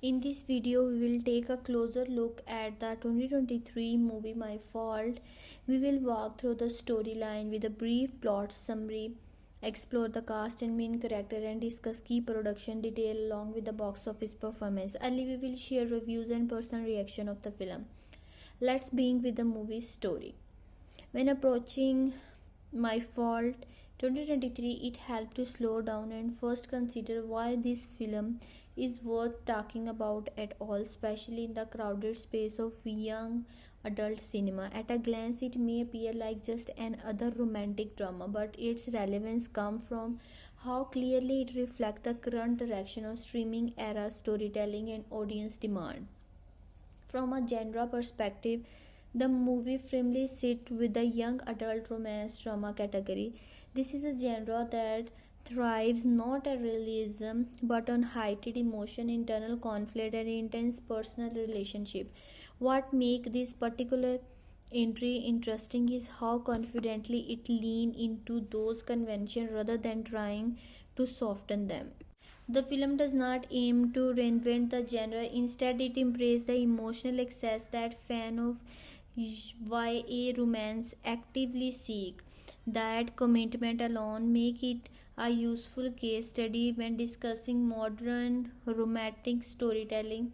In this video, we will take a closer look at the 2023 movie My Fault. We will walk through the storyline with a brief plot summary, explore the cast and main character, and discuss key production detail along with the box office performance. Early, we will share reviews and personal reaction of the film. Let's begin with the movie story. When approaching My Fault 2023, it helped to slow down and first consider why this film is worth talking about at all, especially in the crowded space of young adult cinema. At a glance, it may appear like just another romantic drama, but its relevance comes from how clearly it reflects the current direction of streaming era storytelling and audience demand. From a genre perspective, the movie firmly sits with the young adult romance drama category. This is a genre that thrives not on realism but on heightened emotion, internal conflict, and intense personal relationship. What makes this particular entry interesting is how confidently it leans into those conventions rather than trying to soften them. The film does not aim to reinvent the genre, instead, it embraces the emotional excess that fans of YA romance actively seek. That commitment alone make it a useful case study when discussing modern romantic storytelling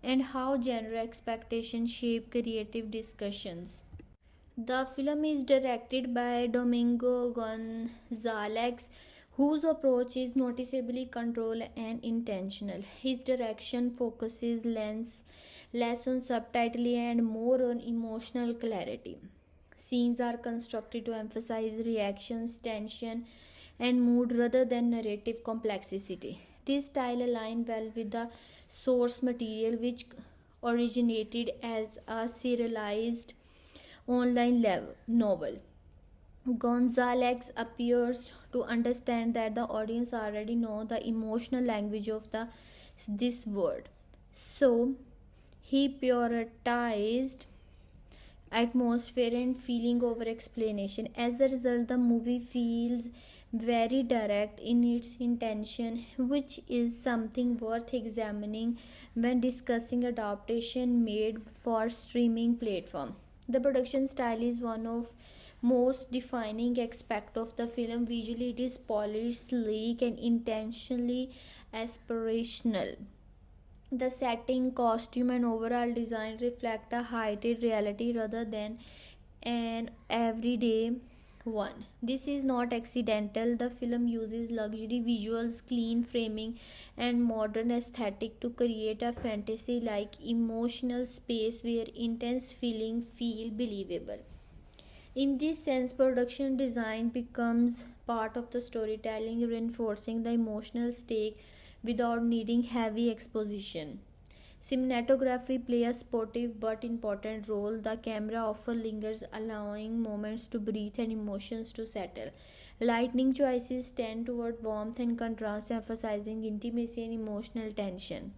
and how genre expectations shape creative discussions. The film is directed by Domingo Gonzalez, whose approach is noticeably controlled and intentional. His direction focuses less on subtlety and more on emotional clarity. Scenes are constructed to emphasize reactions, tension, and mood rather than narrative complexity. This style aligns well with the source material, which originated as a serialized online novel. Gonzalez appears to understand that the audience already know the emotional language of this word. So he prioritized atmosphere and feeling over explanation. As a result, the movie feels very direct in its intention, which is something worth examining when discussing adaptation made for streaming platform. The production style is one of most defining aspect of the film. Visually, it is polished, sleek, and intentionally aspirational. The setting, costume, and overall design reflect a heightened reality rather than an everyday one. This is not accidental. The film uses luxury visuals, clean framing, and modern aesthetic to create a fantasy like emotional space where intense feeling feel believable. In this sense, production design becomes part of the storytelling, reinforcing the emotional stake without needing heavy exposition. Cinematography plays a sportive but important role. The camera often lingers, allowing moments to breathe and emotions to settle. Lighting choices tend toward warmth and contrast, emphasizing intimacy and emotional tension.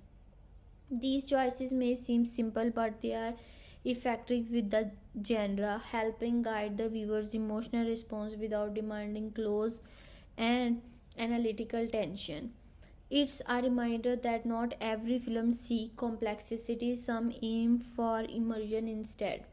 These choices may seem simple, but they are effective with the genre, helping guide the viewer's emotional response without demanding close and analytical tension. It's a reminder that not every film seeks complexity, some aim for immersion instead.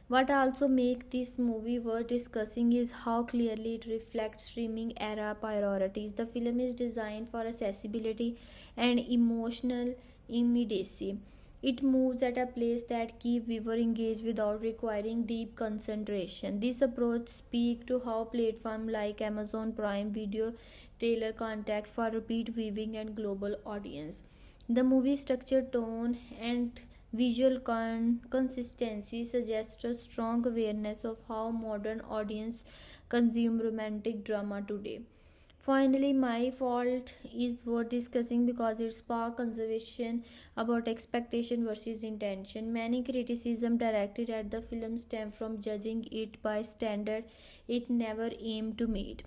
What also makes this movie worth discussing is how clearly it reflects streaming era priorities. The film is designed for accessibility and emotional immediacy, It moves at a pace that keeps viewer engaged without requiring deep concentration. This approach speaks to how platforms like Amazon Prime Video tailor content for repeat viewing and global audience. The movie structure, tone, and visual consistency suggest a strong awareness of how modern audience consume romantic drama today. Finally, My Fault is worth discussing because it sparks conversation about expectation versus intention. Many criticism directed at the film stem from judging it by standard it never aimed to meet.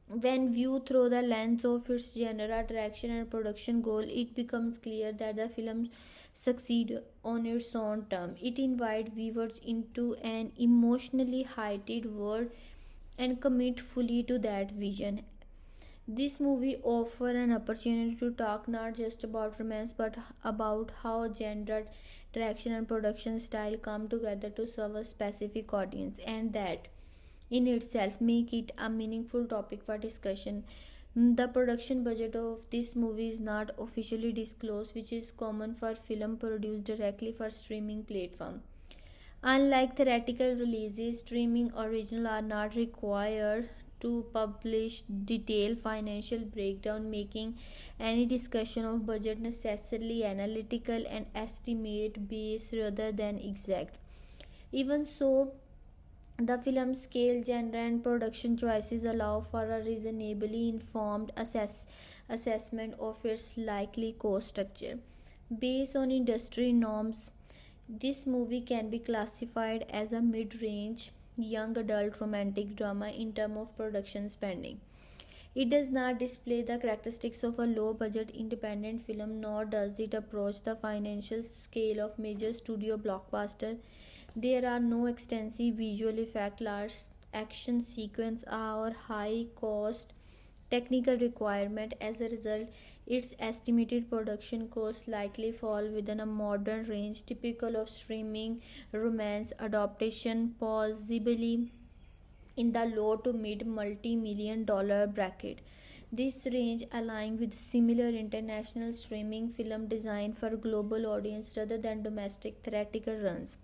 When viewed through the lens of its genre, direction, and production goal, it becomes clear that the film succeeds on its own term. It invites viewers into an emotionally heightened world and commit fully to that vision. This movie offers an opportunity to talk not just about romance but about how gender, direction, and production style come together to serve a specific audience, and that in itself make it a meaningful topic for discussion. The production budget of this movie is not officially disclosed, which is common for film produced directly for streaming platform. Unlike theatrical releases, streaming originals are not required to publish detailed financial breakdown, making any discussion of budget necessarily analytical and estimate based rather than exact. Even so, the film scale, genre, and production choices allow for a reasonably informed assessment of its likely cost structure. Based on industry norms, this movie can be classified as a mid range young adult romantic drama in terms of production spending. It does not display the characteristics of a low budget independent film, nor does it approach the financial scale of major studio blockbuster. There are no extensive visual effects, large action sequence, or high cost technical requirement. As a result, its estimated production costs likely fall within a modern range typical of streaming romance adaptation, possibly in the low to mid multi-million dollar bracket. This range aligns with similar international streaming film designed for global audience rather than domestic theatrical runs.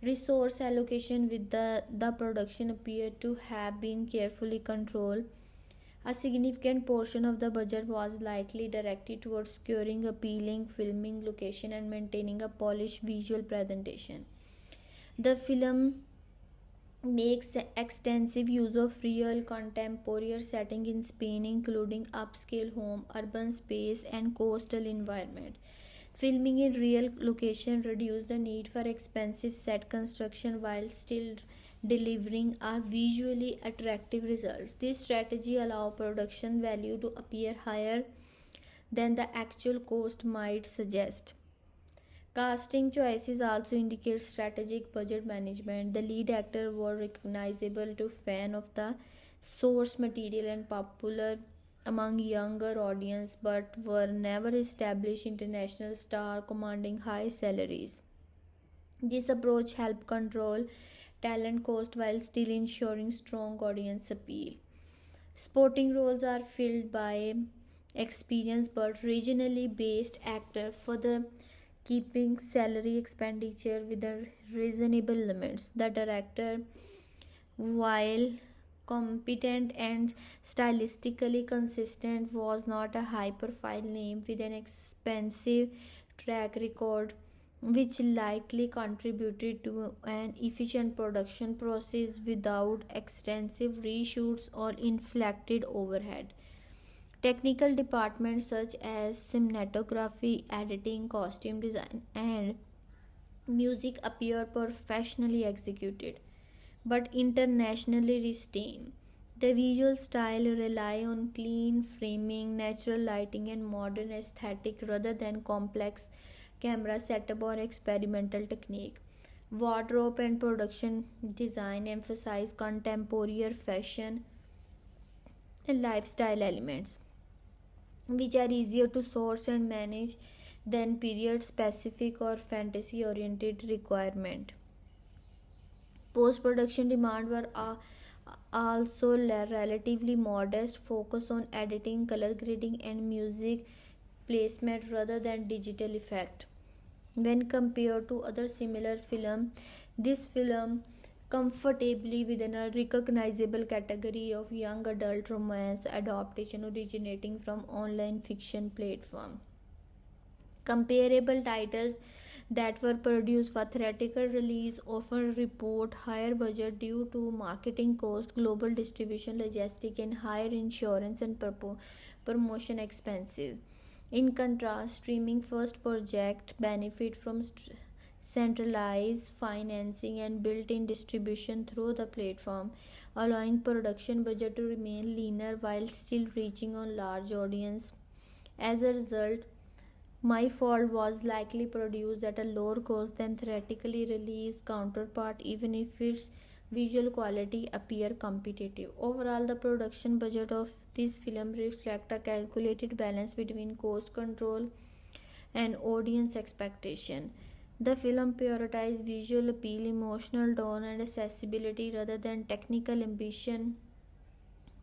Resource allocation with the production appear to have been carefully controlled. A significant portion of the budget was likely directed towards securing appealing filming location and maintaining a polished visual presentation. The film makes extensive use of real contemporary setting in Spain, including upscale home, urban space, and coastal environment. Filming in real location reduced the need for expensive set construction while still delivering a visually attractive result. This strategy allows production value to appear higher than the actual cost might suggest. Casting choices also indicate strategic budget management. The lead actor was recognizable to fans of the source material and popular among younger audience but were never established international stars commanding high salaries. This approach helped control talent cost while still ensuring strong audience appeal. Sporting roles are filled by experienced but regionally based actors for the keeping salary expenditure within reasonable limits. The director, while competent and stylistically consistent, was not a high profile name with an expensive track record, which likely contributed to an efficient production process without extensive reshoots or inflected overhead. Technical departments such as cinematography, editing, costume design, and music appear professionally executed but internationally restrained. The visual style rely on clean framing, natural lighting, and modern aesthetic rather than complex camera setup or experimental technique. Wardrobe and production design emphasize contemporary fashion and lifestyle elements, which are easier to source and manage than period specific or fantasy oriented requirement. Post production demand were also relatively modest, focus on editing, color grading, and music placement rather than digital effect. When compared to other similar films, this film comfortably within a recognizable category of young adult romance adaptation originating from online fiction platform. Comparable titles that were produced for theatrical release often report higher budget due to marketing cost, global distribution, logistic, and higher insurance and promotion expenses. In contrast, streaming first project benefit from centralized financing and built-in distribution through the platform, allowing production budget to remain leaner while still reaching on large audience. As a result, my Fault was likely produced at a lower cost than theatrically released counterpart, even if its visual quality appear competitive. Overall, the production budget of this film reflect a calculated balance between cost control and audience expectation. The film prioritized visual appeal, emotional tone, and accessibility rather than technical ambition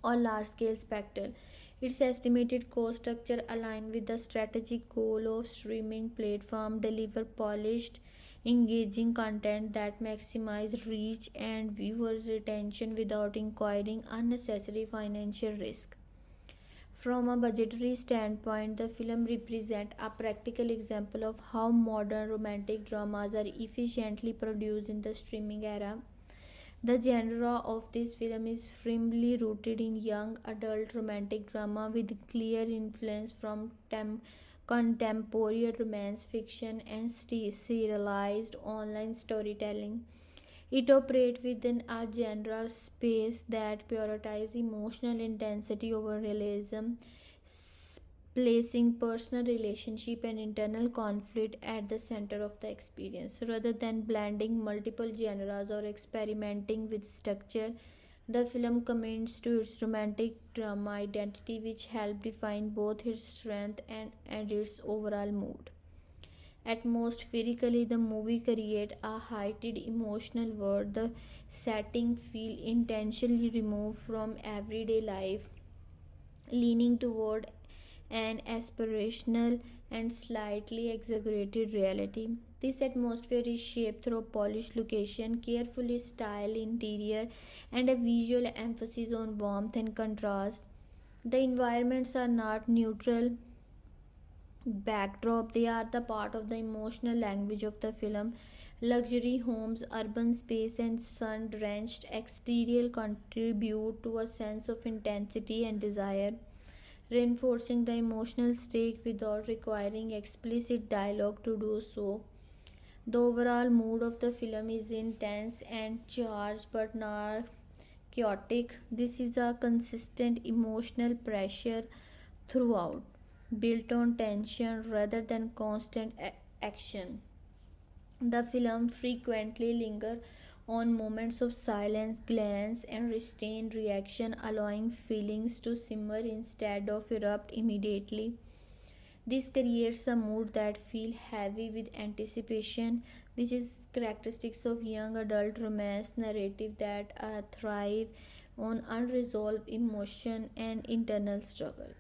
or large-scale spectacle. Its estimated cost structure aligned with the strategic goal of streaming platform deliver polished, engaging content that maximize reach and viewers' retention without incurring unnecessary financial risk. From a budgetary standpoint, the film represents a practical example of how modern romantic dramas are efficiently produced in the streaming era. The genre of this film is firmly rooted in young adult romantic drama with clear influence from contemporary romance fiction and serialized online storytelling. It operates within a genre space that prioritizes emotional intensity over realism, placing personal relationship and internal conflict at the center of the experience. Rather than blending multiple genres or experimenting with structure, the film commits to its romantic drama identity, which helps define both its strength and its overall mood. Atmospherically, the movie creates a heightened emotional world. The setting feel intentionally removed from everyday life, leaning toward an aspirational and slightly exaggerated reality. This atmosphere is shaped through polished location, carefully styled interior, and a visual emphasis on warmth and contrast. The environments are not neutral backdrop, they are the part of the emotional language of the film. Luxury homes, urban space, and sun drenched exterior contribute to a sense of intensity and desire, reinforcing the emotional stake without requiring explicit dialogue to do so. The overall mood of the film is intense and charged but not chaotic. This is a consistent emotional pressure throughout, built on tension rather than constant action. The film frequently lingers on moments of silence, glance, and restrained reaction, allowing feelings to simmer instead of erupt immediately. This creates a mood that feels heavy with anticipation, which is characteristics of young adult romance narrative that thrive on unresolved emotion and internal struggle.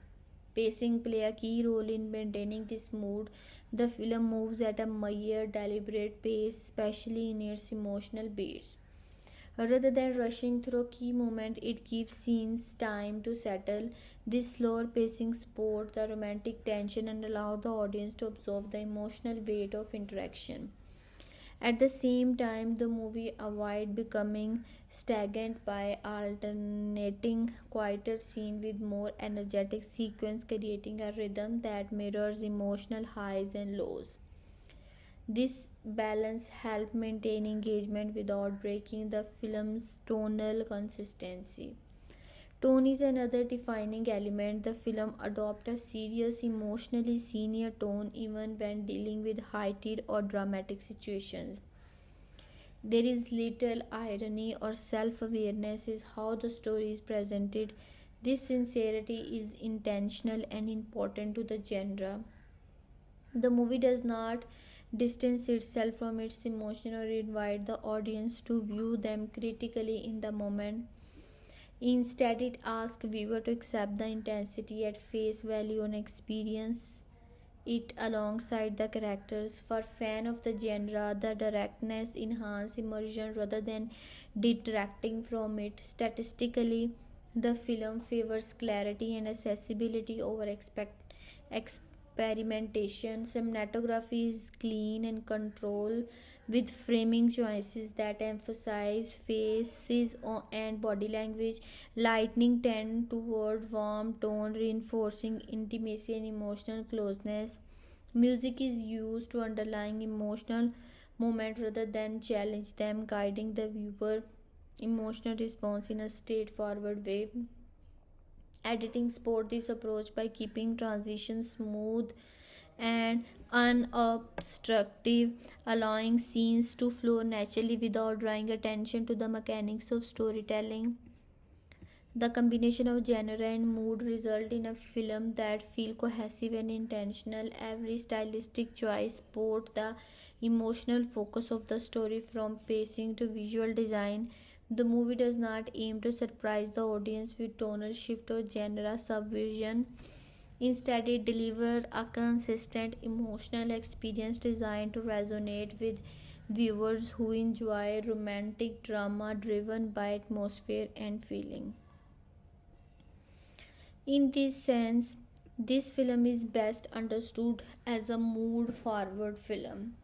Pacing play a key role in maintaining this mood. The film moves at a measured, deliberate pace, especially in its emotional beats. Rather than rushing through key moments, it gives scenes time to settle. This slower pacing supports the romantic tension and allows the audience to absorb the emotional weight of interaction. At the same time, the movie avoids becoming stagnant by alternating quieter scene with more energetic sequence, creating a rhythm that mirrors emotional highs and lows. This balance helps maintain engagement without breaking the film's tonal consistency. Tone is another defining element. The film adopts a serious, emotionally senior tone even when dealing with heightened or dramatic situations. There is little irony or self awareness, is how the story is presented. This sincerity is intentional and important to the genre. The movie does not distance itself from its emotion or invite the audience to view them critically in the moment. Instead, it asks viewer to accept the intensity at face value and experience it alongside the characters. For fan of the genre, the directness enhances immersion rather than detracting from it. Statistically, the film favors clarity and accessibility over experimentation. Cinematography is clean and controlled, with framing choices that emphasize faces and body language. Lightning tend toward warm tone, reinforcing intimacy and emotional closeness. Music is used to underline emotional moment rather than challenge them, guiding the viewer emotional response in a straightforward way. Editing support this approach by keeping transitions smooth and unobstructive, allowing scenes to flow naturally without drawing attention to the mechanics of storytelling. The combination of genre and mood result in a film that feel cohesive and intentional. Every stylistic choice support the emotional focus of the story, from pacing to visual design. The movie does not aim to surprise the audience with tonal shift or genre subversion. Instead, it delivers a consistent emotional experience designed to resonate with viewers who enjoy romantic drama driven by atmosphere and feeling. In this sense, this film is best understood as a mood forward film.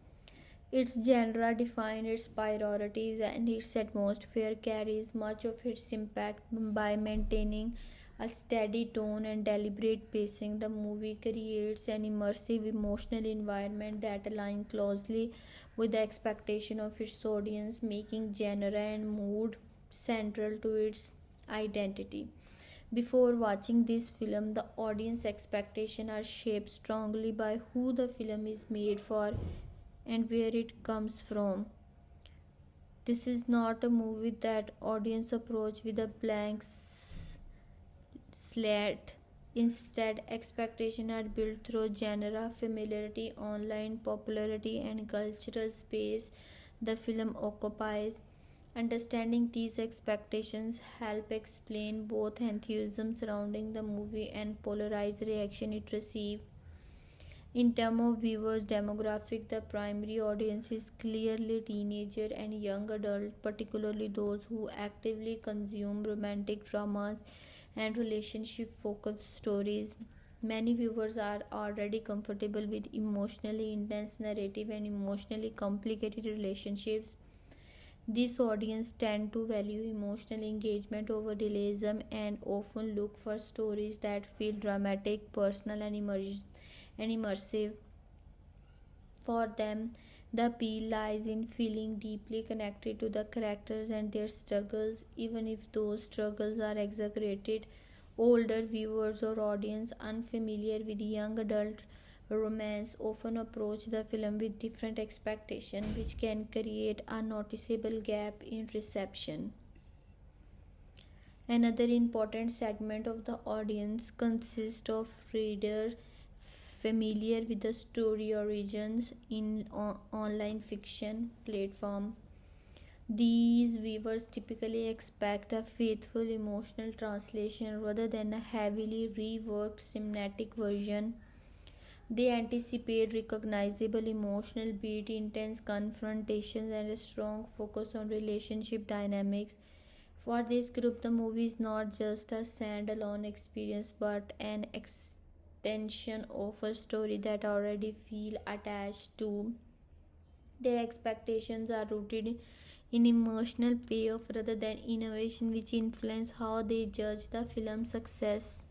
Its genre defines its priorities, and its atmosphere carries much of its impact. By maintaining a steady tone and deliberate pacing, the movie creates an immersive emotional environment that aligns closely with the expectation of its audience, making genre and mood central to its identity. Before watching this film, the audience expectations are shaped strongly by who the film is made for and where it comes from. This is not a movie that audience approach with a blank slate. Instead, expectations are built through genre, familiarity, online popularity, and cultural space the film occupies. Understanding these expectations help explain both enthusiasm surrounding the movie and polarized reaction it receives. In terms of viewers demographic, the primary audience is clearly teenager and young adult, particularly those who actively consume romantic dramas and relationship focused stories. Many viewers are already comfortable with emotionally intense narrative and emotionally complicated relationships. This audience tend to value emotional engagement over realism and often look for stories that feel dramatic, personal, and immersive. For them, the appeal lies in feeling deeply connected to the characters and their struggles, even if those struggles are exaggerated. Older viewers or audience unfamiliar with young adult romance often approach the film with different expectations, which can create a noticeable gap in reception. Another important segment of the audience consists of readers familiar with the story origins in online fiction platform. These viewers typically expect a faithful emotional translation rather than a heavily reworked cinematic version. They anticipate recognizable emotional beat, intense confrontations, and a strong focus on relationship dynamics. For this group, the movie is not just a standalone experience but an extension of a story that already feel attached to. Their expectations are rooted in emotional payoff rather than innovation, which influence how they judge the film's success.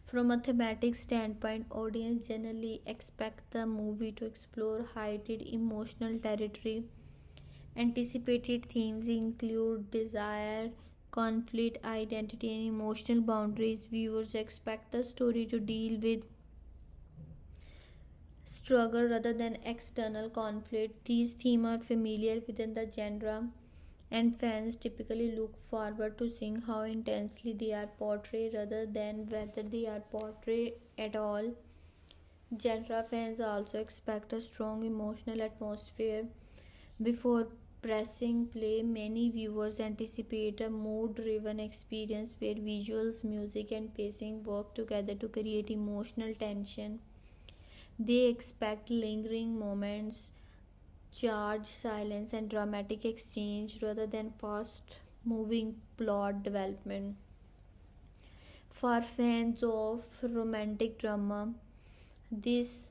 From a thematic standpoint, audience generally expect the movie to explore heightened emotional territory. Anticipated themes include desire, conflict, identity, and emotional boundaries. Viewers expect the story to deal with struggle rather than external conflict. These themes are familiar within the genre, and fans typically look forward to seeing how intensely they are portrayed rather than whether they are portrayed at all. Genre fans also expect a strong emotional atmosphere. Before pressing play, many viewers anticipate a mood driven experience where visuals, music, and pacing work together to create emotional tension. They expect lingering moments, charged silence, and dramatic exchange rather than fast moving plot development. For fans of romantic drama, this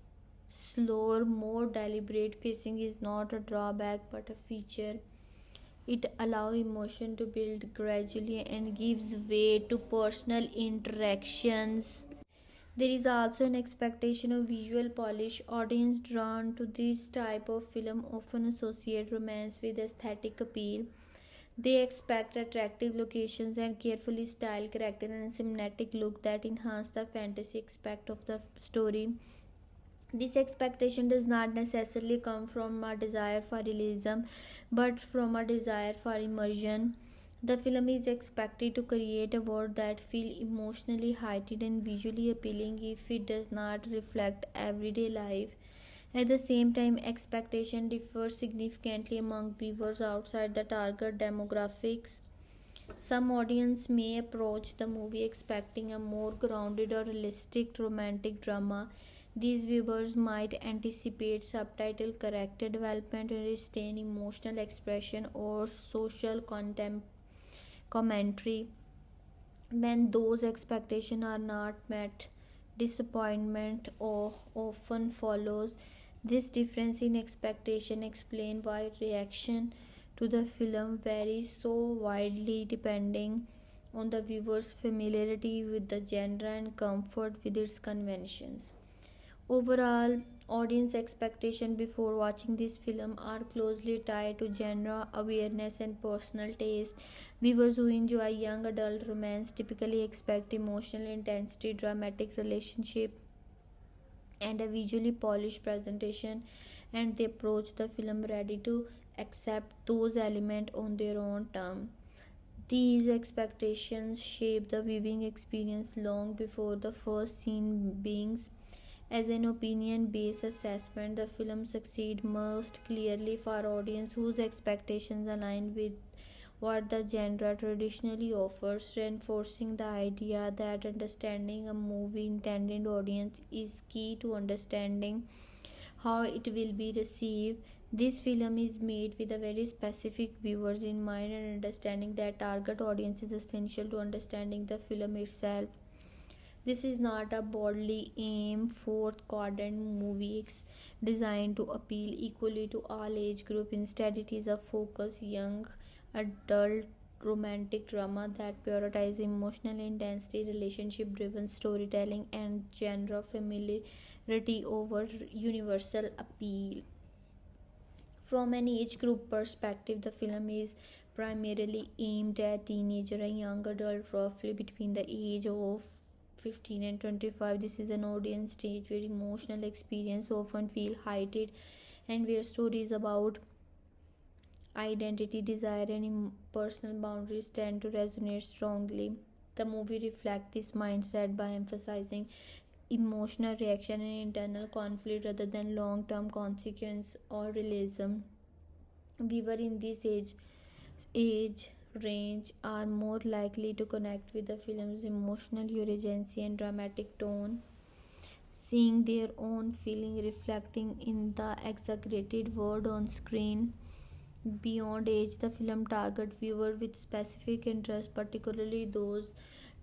slower, more deliberate pacing is not a drawback but a feature. It allows emotion to build gradually and gives way to personal interactions. There is also an expectation of visual polish. Audience drawn to this type of film often associate romance with aesthetic appeal. They expect attractive locations and carefully styled character and a cinematic look that enhance the fantasy aspect of the story. This expectation does not necessarily come from a desire for realism, but from a desire for immersion. The film is expected to create a world that feels emotionally heightened and visually appealing if it does not reflect everyday life. At the same time, expectation differs significantly among viewers outside the target demographics. Some audience may approach the movie expecting a more grounded or realistic romantic drama. These viewers might anticipate subtitle character development and retain emotional expression or social commentary. When those expectations are not met, disappointment often follows. This difference in expectation explains why reaction to the film varies so widely depending on the viewer's familiarity with the genre and comfort with its conventions. Overall, audience expectation before watching this film are closely tied to genre awareness and personal taste. Viewers who enjoy young adult romance typically expect emotional intensity, dramatic relationship, and a visually polished presentation, and they approach the film ready to accept those elements on their own terms. These expectations shape the viewing experience long before the first scene begins. As an opinion based assessment, the film succeeds most clearly for audience whose expectations align with what the genre traditionally offers, reinforcing the idea that understanding a movie intended audience is key to understanding how it will be received. This film is made with a very specific viewers in mind, and understanding that target audience is essential to understanding the film itself. This is not a broadly aimed fourth quadrant movie designed to appeal equally to all age groups. Instead, it is a focused young adult romantic drama that prioritizes emotional intensity, relationship driven storytelling, and genre familiarity over universal appeal. From an age group perspective, the film is primarily aimed at teenager and young adult roughly between the age of 15 and 25. This is an audience stage where emotional experience often feel heightened and where stories about identity, desire, and personal boundaries tend to resonate strongly. The movie reflects this mindset by emphasizing emotional reaction and internal conflict rather than long term consequence or realism. Viewers in this age range are more likely to connect with the film's emotional urgency and dramatic tone, seeing their own feeling reflecting in the exaggerated word on screen. Beyond age, the film targets viewers with specific interests, particularly those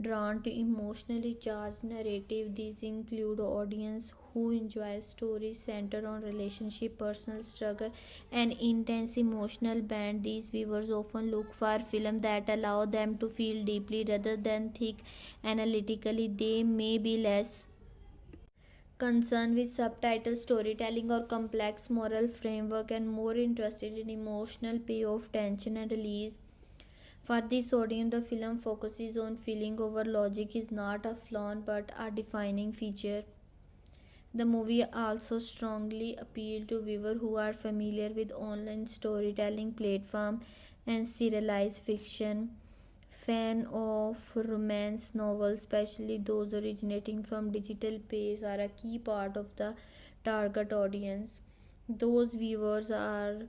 drawn to emotionally charged narrative. These include audience who enjoy stories centered on relationship, personal struggle, and intense emotional band. These viewers often look for films that allow them to feel deeply rather than think analytically. They may be less concerned with subtitle storytelling or complex moral framework and more interested in emotional payoff, tension, and release. For this audience, the film focuses on feeling over logic is not a flaw but a defining feature. The movie also strongly appealed to viewers who are familiar with online storytelling platform and serialized fiction. Fan of romance novels, especially those originating from digital pages, are a key part of the target audience. Those viewers are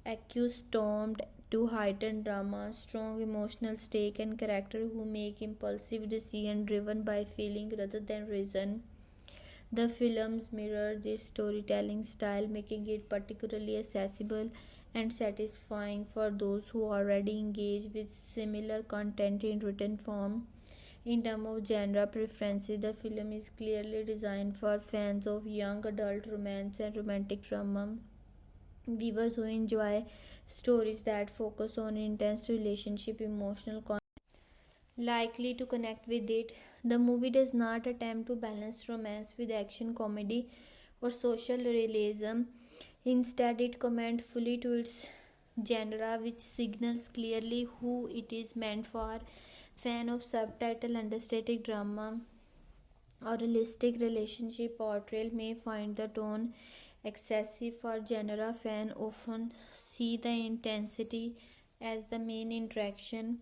accustomed to heightened drama, strong emotional stake, and characters who make impulsive decisions driven by feeling rather than reason. The films mirror this storytelling style, making it particularly accessible and satisfying for those who already engage with similar content in written form. In terms of genre preferences, the film is clearly designed for fans of young adult romance and romantic drama. Viewers who enjoy stories that focus on intense relationship, emotional likely to connect with it. The movie does not attempt to balance romance with action comedy or social realism. Instead, it commits fully to its genre, which signals clearly who it is meant for. Fan of subtitle understated drama or realistic relationship portrayal may find the tone excessive. For genre fan often see the intensity as the main interaction.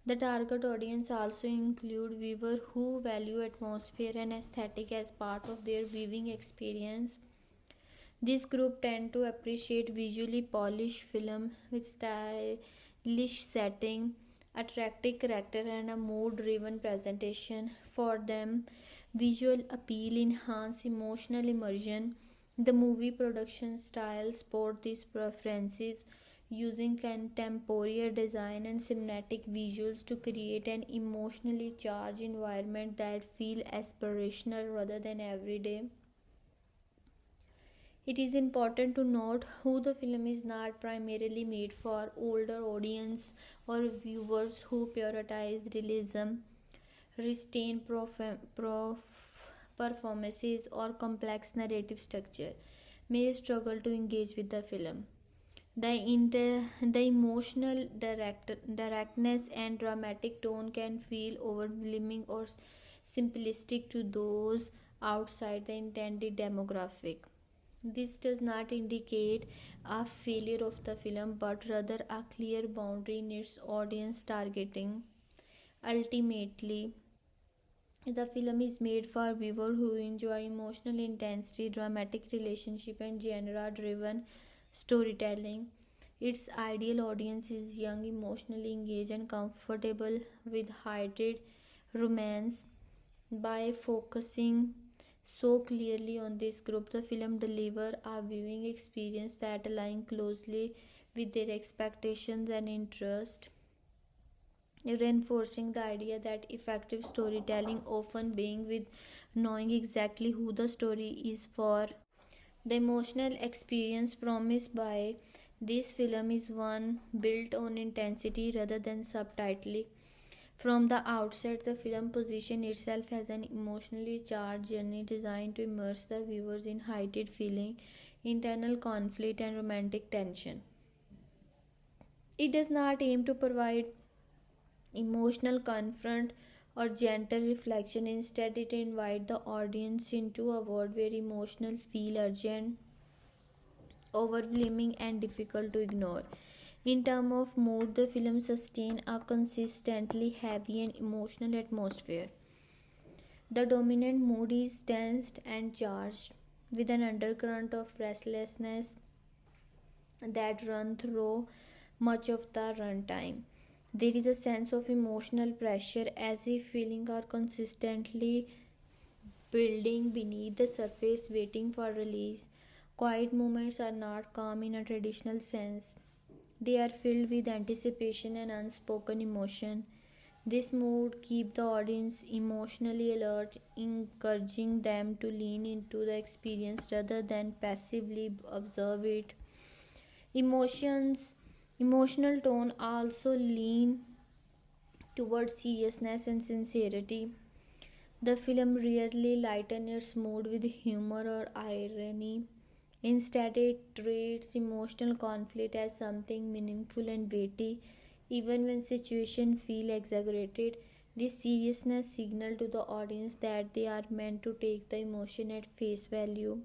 The target audience also include viewers who value atmosphere and aesthetic as part of their viewing experience. This group tend to appreciate visually polished film with stylish setting, attractive character and a mood-driven presentation. For them, visual appeal enhance emotional immersion. The movie production style support these preferences, using contemporary design and cinematic visuals to create an emotionally charged environment that feel aspirational rather than everyday. It is important to note who the film is not primarily made for older audience or viewers who prioritize realism, restrained performances, or complex narrative structure may struggle to engage with the film. The emotional directness and dramatic tone can feel overwhelming or simplistic to those outside the intended demographic. This does not indicate a failure of the film, but rather a clear boundary in its audience targeting. Ultimately, the film is made for viewers who enjoy emotional intensity, dramatic relationship, and genre-driven storytelling. Its ideal audience is young, emotionally engaged, and comfortable with heightened romance. By focusing so clearly on this group, the film delivers a viewing experience that aligns closely with their expectations and interests, reinforcing the idea that effective storytelling often begins with knowing exactly who the story is for. The emotional experience promised by this film is one built on intensity rather than subtlety. From the outset, the film positions itself as an emotionally charged journey designed to immerse the viewers in heightened feeling, internal conflict, and romantic tension. It does not aim to provide emotional confront or gentle reflection. Instead, it invites the audience into a world where emotions feel urgent, overwhelming, and difficult to ignore. In terms of mood, the film sustains a consistently heavy and emotional atmosphere. The dominant mood is tense and charged, with an undercurrent of restlessness that runs through much of the runtime. There is a sense of emotional pressure as if feelings are consistently building beneath the surface, waiting for release. Quiet moments are not calm in a traditional sense. They are filled with anticipation and unspoken emotion. This mood keeps the audience emotionally alert, encouraging them to lean into the experience rather than passively observe it. Emotions Emotional tone also lean towards seriousness and sincerity. The film rarely lightens its mood with humor or irony. Instead, it treats emotional conflict as something meaningful and weighty, even when situations feel exaggerated. This seriousness signals to the audience that they are meant to take the emotion at face value.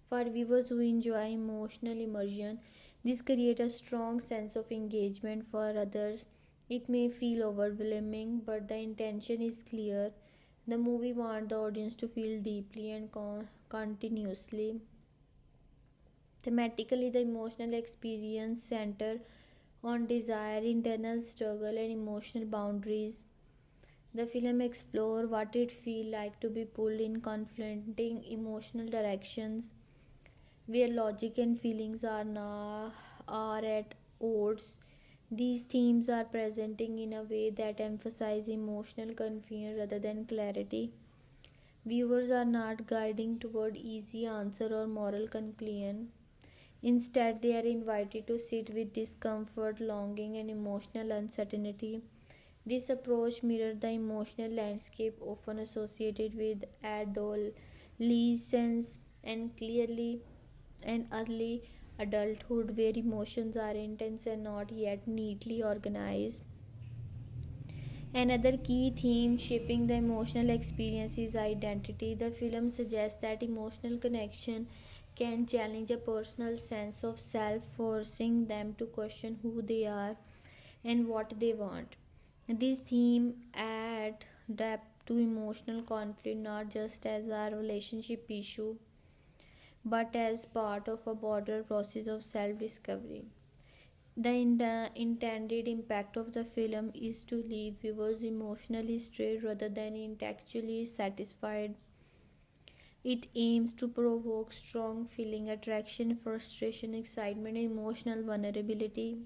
For viewers who enjoy emotional immersion, this creates a strong sense of engagement. For others, it may feel overwhelming, but the intention is clear. The movie wants the audience to feel deeply and continuously. Thematically, the emotional experience centers on desire, internal struggle, and emotional boundaries. The film explores what it feels like to be pulled in conflicting emotional directions where logic and feelings are at odds. These themes are presenting in a way that emphasize emotional confusion rather than clarity. Viewers are not guiding toward easy answer or moral conclusion. Instead, they are invited to sit with discomfort, longing, and emotional uncertainty. This approach mirrors the emotional landscape often associated with adolescence and clearly and early adulthood, where emotions are intense and not yet neatly organized. Another key theme shaping the emotional experience is identity. The film suggests that emotional connection can challenge a personal sense of self, forcing them to question who they are and what they want. This theme adds depth to emotional conflict not just as a relationship issue but as part of a broader process of self discovery. The intended impact of the film is to leave viewers emotionally strayed rather than intellectually satisfied. It aims to provoke strong feeling, attraction, frustration, excitement, and emotional vulnerability.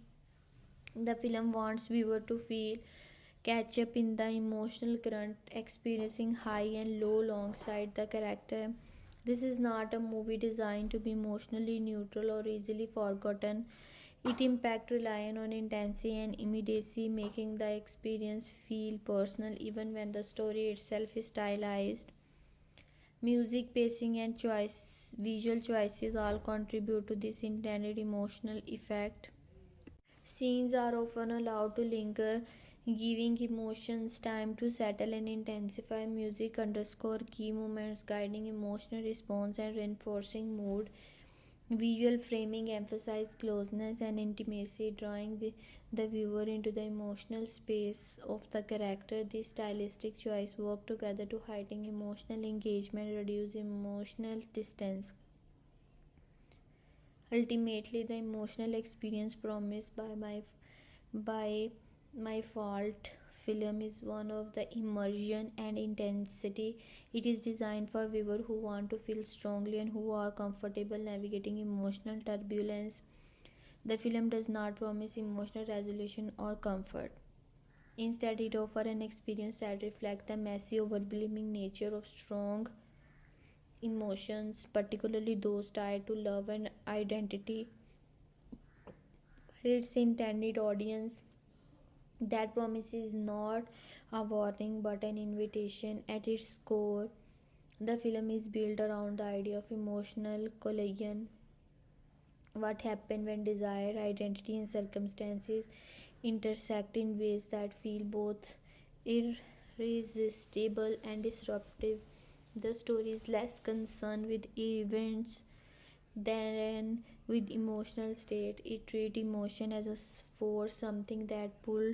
The film wants viewer to feel catch up in the emotional current, experiencing high and low alongside the character. This is not a movie designed to be emotionally neutral or easily forgotten. Its impact relies on intensity and immediacy, making the experience feel personal even when the story itself is stylized. Music, pacing, and visual choices all contribute to this intended emotional effect. Scenes are often allowed to linger, giving emotions time to settle and intensify. Music underscore key moments, guiding emotional response and reinforcing mood. Visual framing emphasizes closeness and intimacy, drawing the viewer into the emotional space of the character. These stylistic choices work together to heighten emotional engagement, reduce emotional distance. Ultimately, the emotional experience promised by my fault film is one of the immersion and intensity. It is designed for viewers who want to feel strongly and who are comfortable navigating emotional turbulence. The film does not promise emotional resolution or comfort. Instead, it offers an experience that reflects the messy, overwhelming nature of strong emotions, particularly those tied to love and identity. Its intended audience, that promise is not a warning but an invitation. At its core, the film is built around the idea of emotional collision. What happens when desire, identity, and circumstances intersect in ways that feel both irresistible and disruptive? The story is less concerned with events than with emotional state. It treats emotion as a force, something that pull,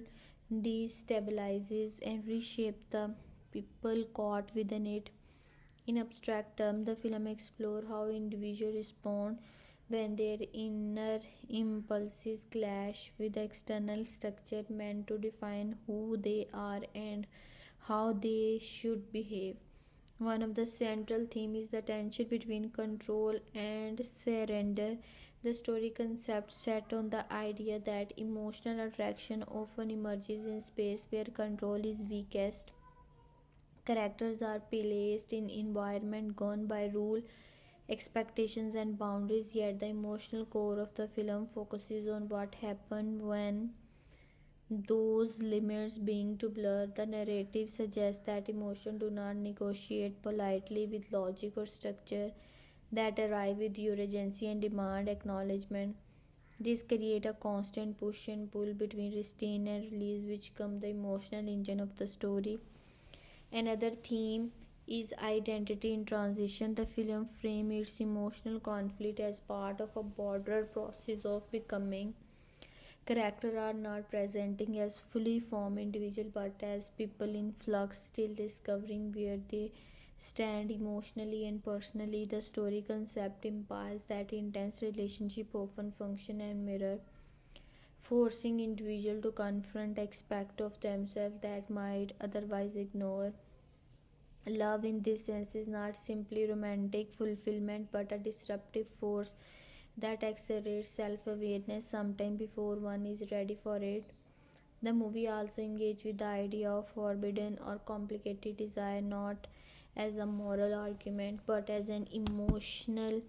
destabilizes, and reshape the people caught within it. In abstract terms, the film explores how individuals respond when their inner impulses clash with the external structure meant to define who they are and how they should behave. One of the central themes is the tension between control and surrender. The story concept set on the idea that emotional attraction often emerges in space where control is weakest. Characters are placed in environment gone by rule, expectations, and boundaries, yet the emotional core of the film focuses on what happens when those limits being to blur. The narrative suggests that emotions do not negotiate politely with logic or structure, that arrive with urgency and demand acknowledgement. This creates a constant push and pull between restraint and release, which become the emotional engine of the story. Another theme is identity in transition. The film frames its emotional conflict as part of a broader process of becoming. Characters are not presenting as fully formed individuals but as people in flux, still discovering where they stand emotionally and personally. The story concept implies that intense relationships often function and mirror forcing individuals to confront aspects of themselves that might otherwise ignore. Love in this sense is not simply romantic fulfillment but a disruptive force that accelerates self awareness sometime before one is ready for it. The movie also engages with the idea of forbidden or complicated desire not as a moral argument but as an emotional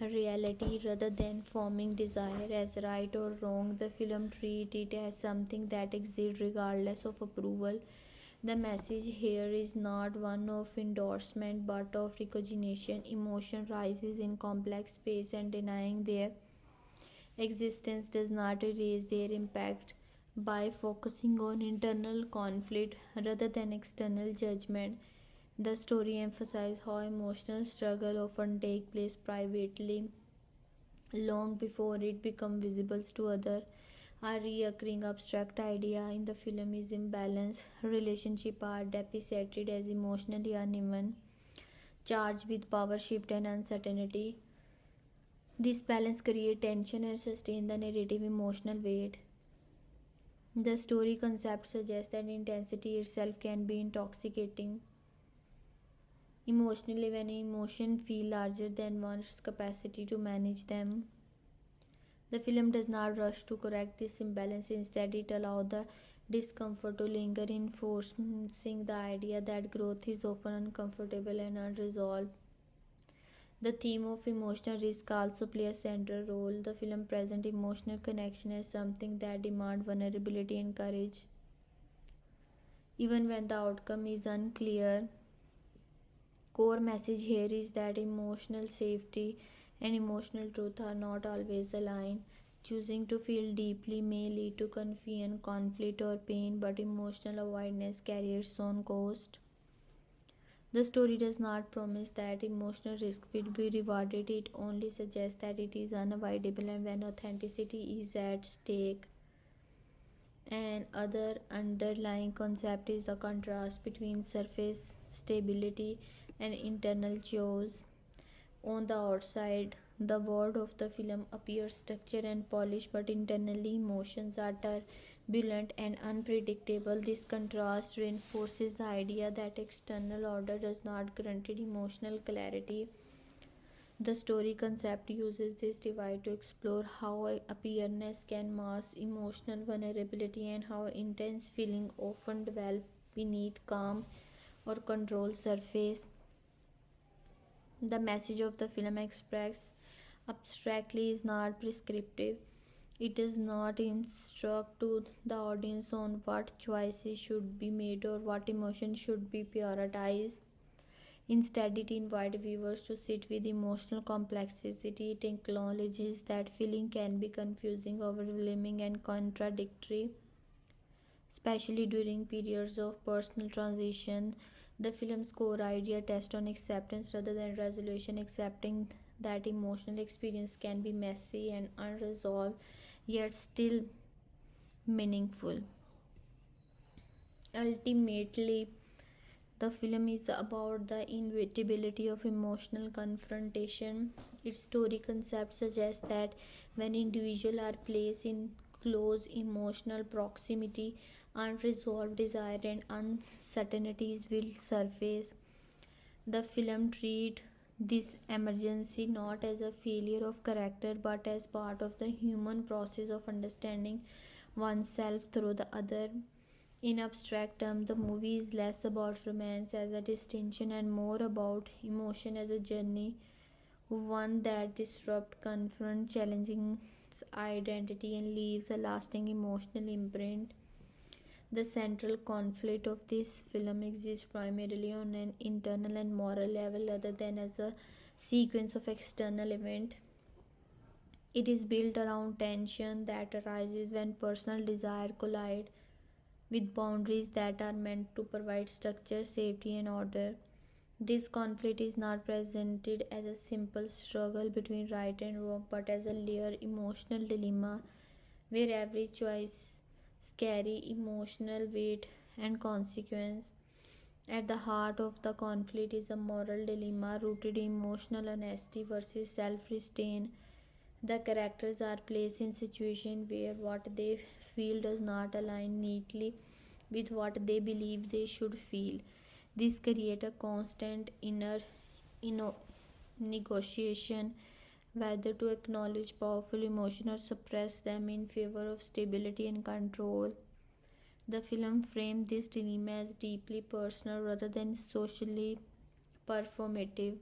reality rather than forming desire as right or wrong. The film treats it as something that exists regardless of approval. The message here is not one of endorsement but of recognition. Emotion rises in complex space and denying their existence does not erase their impact. By focusing on internal conflict rather than external judgment, the story emphasizes how emotional struggle often take place privately long before it becomes visible to others. A recurring abstract idea in the film is imbalance. Relationships are depicted as emotionally uneven, charged with power shift and uncertainty. This balance creates tension and sustains the narrative emotional weight. The story concept suggests that intensity itself can be intoxicating emotionally when emotions feel larger than one's capacity to manage them. The film does not rush to correct this imbalance, instead, it allows the discomfort to linger, reinforcing the idea that growth is often uncomfortable and unresolved. The theme of emotional risk also plays a central role. The film presents emotional connection as something that demands vulnerability and courage. Even when the outcome is unclear, core message here is that emotional safety and emotional truth are not always aligned. Choosing to feel deeply may lead to confusion, conflict, or pain, but emotional avoidance carries its own cost. The story does not promise that emotional risk will be rewarded, it only suggests that it is unavoidable and when authenticity is at stake. An other underlying concept is the contrast between surface stability and internal chaos. On the outside, the world of the film appears structured and polished, but internally emotions are turbulent and unpredictable. This contrast reinforces the idea that external order does not guarantee emotional clarity. The story concept uses this divide to explore how appearance can mask emotional vulnerability and how intense feelings often develop beneath calm or controlled surface. The message of the film expressed abstractly is not prescriptive. It does not instruct to the audience on what choices should be made or what emotions should be prioritized. Instead, it invites viewers to sit with emotional complexity. It acknowledges that feeling can be confusing, overwhelming, and contradictory, especially during periods of personal transition. The film's core idea tests on acceptance rather than resolution, accepting that emotional experience can be messy and unresolved, yet still meaningful. Ultimately, the film is about the inevitability of emotional confrontation. Its story concept suggests that when individuals are placed in close emotional proximity, unresolved desire and uncertainties will surface. The film treats this emergency not as a failure of character but as part of the human process of understanding oneself through the other. In abstract terms, the movie is less about romance as a distinction and more about emotion as a journey, one that disrupts, confronts, challenging identity, and leaves a lasting emotional imprint. The central conflict of this film exists primarily on an internal and moral level rather than as a sequence of external events. It is built around tension that arises when personal desire collide with boundaries that are meant to provide structure, safety, and order. This conflict is not presented as a simple struggle between right and wrong, but as a layered emotional dilemma where every choice carries emotional weight and consequence. At the heart of the conflict is a moral dilemma rooted in emotional honesty versus self restraint. The characters are placed in situations where what they feel does not align neatly with what they believe they should feel. This creates a constant inner inno- negotiation whether to acknowledge powerful emotions or suppress them in favor of stability and control. The film framed this dilemma as deeply personal rather than socially performative.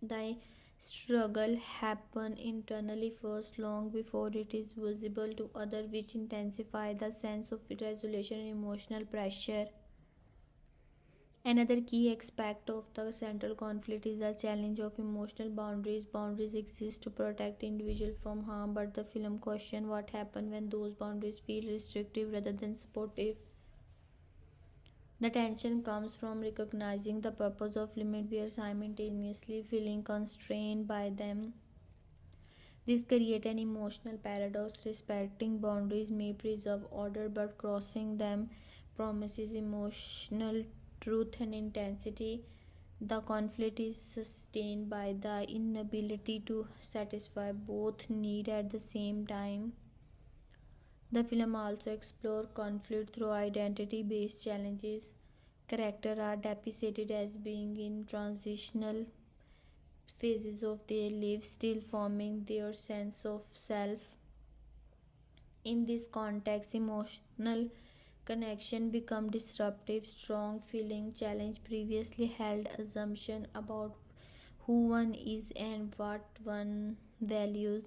The struggle happens internally first, long before it is visible to others, which intensify the sense of isolation and emotional pressure. Another key aspect of the central conflict is the challenge of emotional boundaries. Boundaries exist to protect individuals from harm, but the film questions what happens when those boundaries feel restrictive rather than supportive. The tension comes from recognizing the purpose of limit while simultaneously feeling constrained by them. This creates an emotional paradox. Respecting boundaries may preserve order, but crossing them promises emotional truth and intensity. The conflict is sustained by the inability to satisfy both needs at the same time. The film also explores conflict through identity based challenges. Characters are depicted as being in transitional phases of their lives, still forming their sense of self. In this context, emotional connection become disruptive. Strong feeling challenge previously held assumption about who one is and what one values.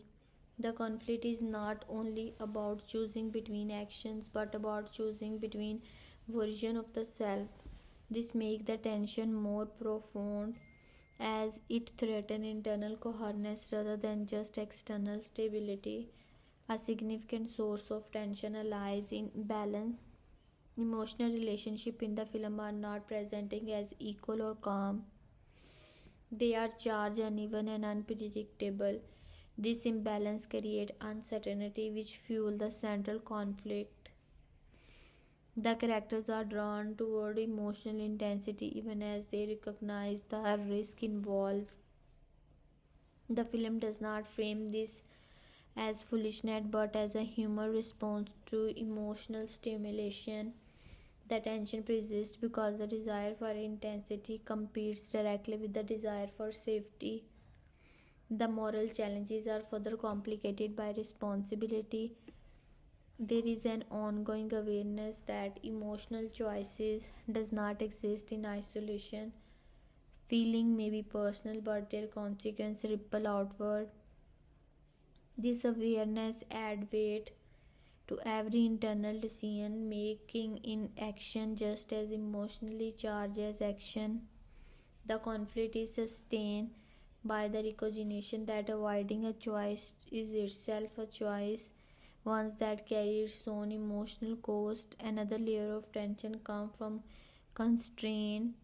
The conflict is not only about choosing between actions but about choosing between version of the self. This makes the tension more profound as it threatens internal coherence rather than just external stability. A significant source of tension lies in balance. Emotional relationships in the film are not presenting as equal or calm. They are charged, uneven, and unpredictable. This imbalance creates uncertainty, which fuels the central conflict. The characters are drawn toward emotional intensity even as they recognize the risk involved. The film does not frame this as foolishness but as a human response to emotional stimulation. The tension persists because the desire for intensity competes directly with the desire for safety. The moral challenges are further complicated by responsibility. There is an ongoing awareness that emotional choices does not exist in isolation. Feeling may be personal but their consequences ripple outward. This awareness adds weight to every internal decision making in action just as emotionally charged as action. The conflict is sustained by the recognition that avoiding a choice is itself a choice, one that carries its own emotional cost. Another layer of tension comes from constraint,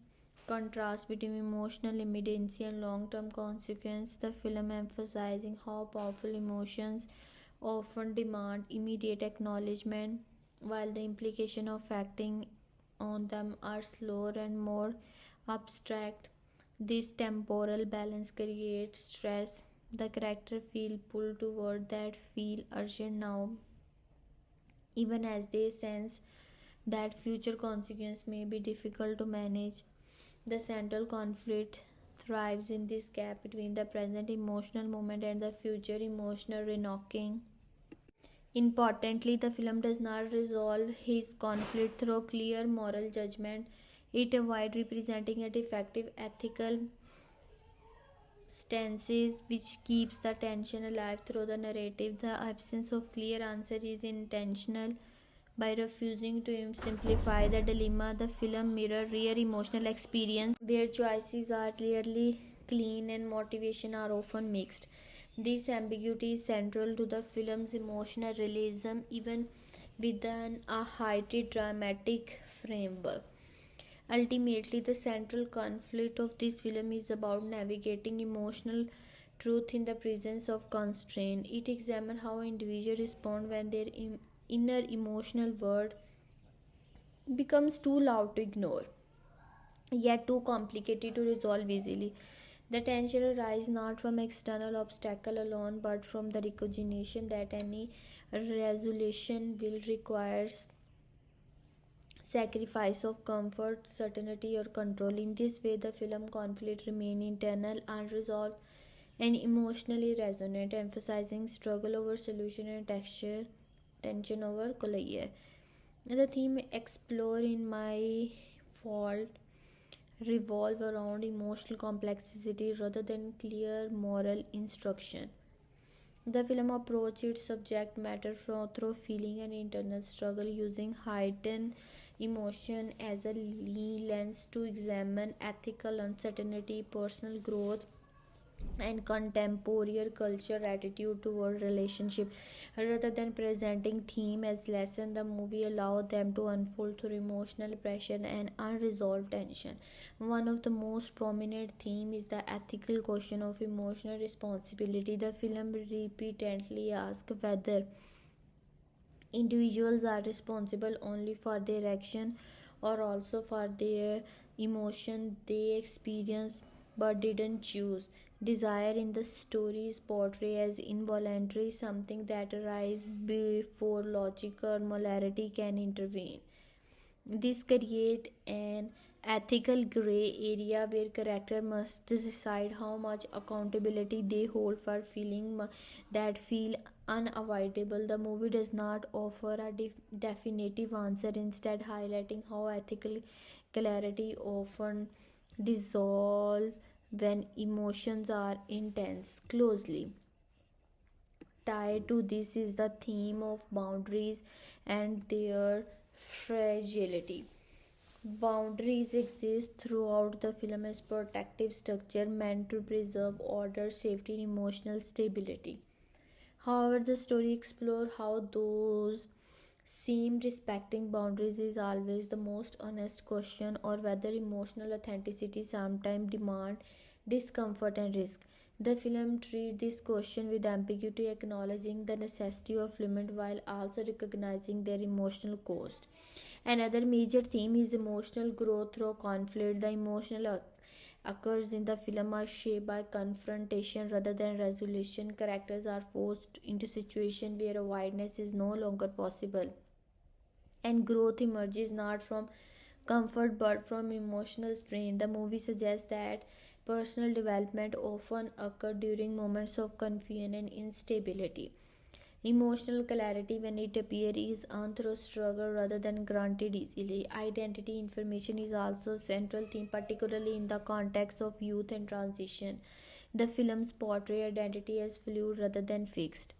contrast between emotional immediacy and long term consequence. The film emphasizing how powerful emotions often demand immediate acknowledgement, while the implication of acting on them are slower and more abstract. This temporal balance creates stress. The character feel pulled toward that feel urgent now, even as they sense that future consequences may be difficult to manage. The central conflict thrives in this gap between the present emotional moment and the future emotional reknocking. Importantly, the film does not resolve his conflict through clear moral judgment. It avoids representing a defective ethical stances which keeps the tension alive through the narrative. The absence of clear answer is intentional. By refusing to simplify the dilemma, the film mirrors real emotional experience where choices are clearly clean and motivation are often mixed. This ambiguity is central to the film's emotional realism, even within a highly dramatic framework. Ultimately, the central conflict of this film is about navigating emotional truth in the presence of constraint. It examines how individuals respond when their inner emotional world becomes too loud to ignore, yet too complicated to resolve easily. The tension arises not from external obstacle alone, but from the recognition that any resolution will require sacrifice of comfort, certainty, or control. In this way, the film conflict remain internal, unresolved, and emotionally resonant, emphasizing struggle over solution and texture, tension over collier. The theme explore in My Fault revolve around emotional complexity rather than clear moral instruction. The film approaches its subject matter through feeling and internal struggle, using heightened emotion as a lens to examine ethical uncertainty, personal growth, and contemporary culture attitude toward relationship. Rather than presenting theme as lesson, the movie allowed them to unfold through emotional pressure and unresolved tension. One of the most prominent theme is the ethical question of emotional responsibility. The film repeatedly asks whether individuals are responsible only for their action or also for their emotion they experience but didn't choose. Desire in the story is portrayed as involuntary, something that arises before logic or morality can intervene. This creates an ethical gray area where character must decide how much accountability they hold for that feel unavoidable. The movie does not offer a definitive answer, instead highlighting how ethical clarity often dissolve when emotions are intense. Closely tied to this is the theme of boundaries and their fragility. Boundaries exist throughout the film as protective structure meant to preserve order, safety, and emotional stability. However, the story explores how those seem respecting boundaries is always the most honest question, or whether emotional authenticity sometimes demand discomfort and risk. The film treats this question with ambiguity, acknowledging the necessity of limit while also recognizing their emotional cost. Another major theme is emotional growth through conflict. The emotional occurs in the film are shaped by confrontation rather than resolution. Characters are forced into situations where avoidance is no longer possible, and growth emerges not from comfort but from emotional strain. The movie suggests that personal development often occurs during moments of confusion and instability. Emotional clarity, when it appears, is earned through struggle rather than granted easily. Identity information is also a central theme, particularly in the context of youth and transition. The film's portray identity as fluid rather than fixed,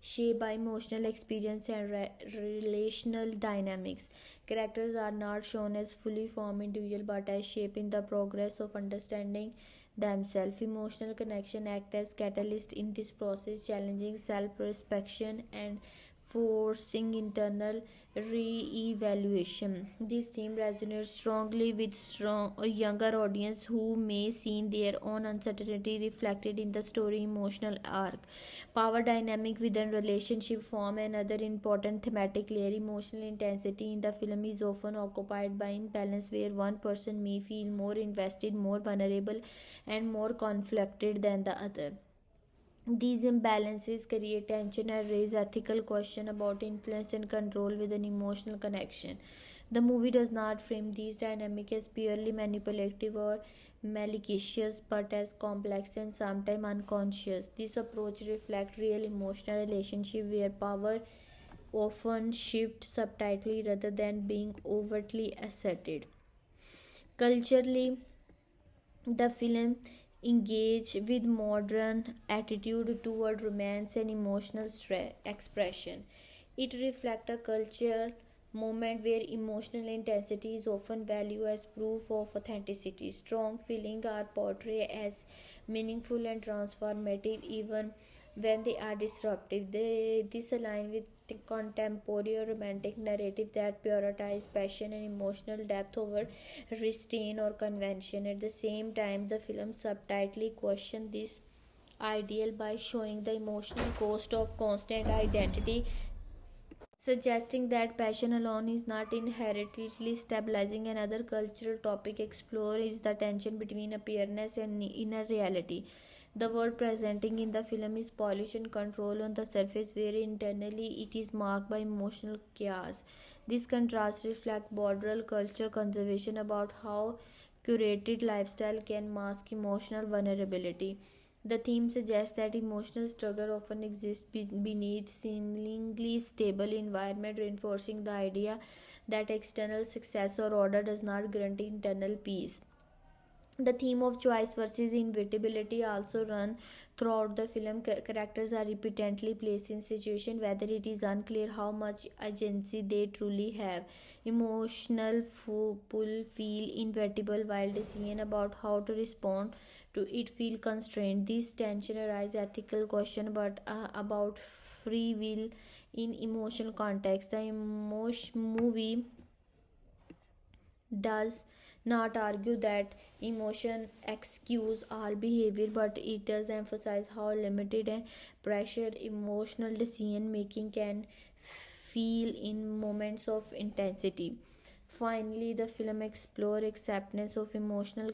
shaped by emotional experience and relational dynamics. Characters are not shown as fully formed individuals but as shaped in the progress of understanding themselves. Emotional connection act as catalyst in this process, challenging self-perception and forcing internal re-evaluation. This theme resonates strongly with a younger audience who may see their own uncertainty reflected in the story emotional arc. Power dynamic within relationship form another important thematic layer. Emotional intensity in the film is often occupied by imbalance, where one person may feel more invested, more vulnerable, and more conflicted than the other. These imbalances create tension and raise ethical questions about influence and control within emotional connection. The movie does not frame these dynamics as purely manipulative or malicious, but as complex and sometimes unconscious. This approach reflects real emotional relationship where power often shifts subtly rather than being overtly asserted. Culturally, the film engaged with modern attitude toward romance and emotional expression. It reflects a culture moment where emotional intensity is often valued as proof of authenticity. Strong feelings are portrayed as meaningful and transformative even when they are disruptive. This aligns with the contemporary romantic narrative that prioritize passion and emotional depth over restraint or convention. At the same time, the film subtly questions this ideal by showing the emotional cost of constant identity suggesting that passion alone is not inherently stabilizing. Another cultural topic explored is the tension between appearance and inner reality. The world presenting in the film is polish and control on the surface, where internally it is marked by emotional chaos. This contrast reflects broader cultural conservation about how curated lifestyle can mask emotional vulnerability. The theme suggests that emotional struggle often exists beneath seemingly stable environment, reinforcing the idea that external success or order does not guarantee internal peace. The theme of choice versus inevitability also run throughout the film. Characters are repeatedly placed in situations whether it is unclear how much agency they truly have. Emotional pull feel inevitable, while decision about how to respond to it feel constrained. This tension arises ethical question but about free will in emotional context. The emotion movie does not argue that emotion excuse all behavior, but it does emphasize how limited and pressured emotional decision making can feel in moments of intensity. Finally, the film explores acceptance of emotional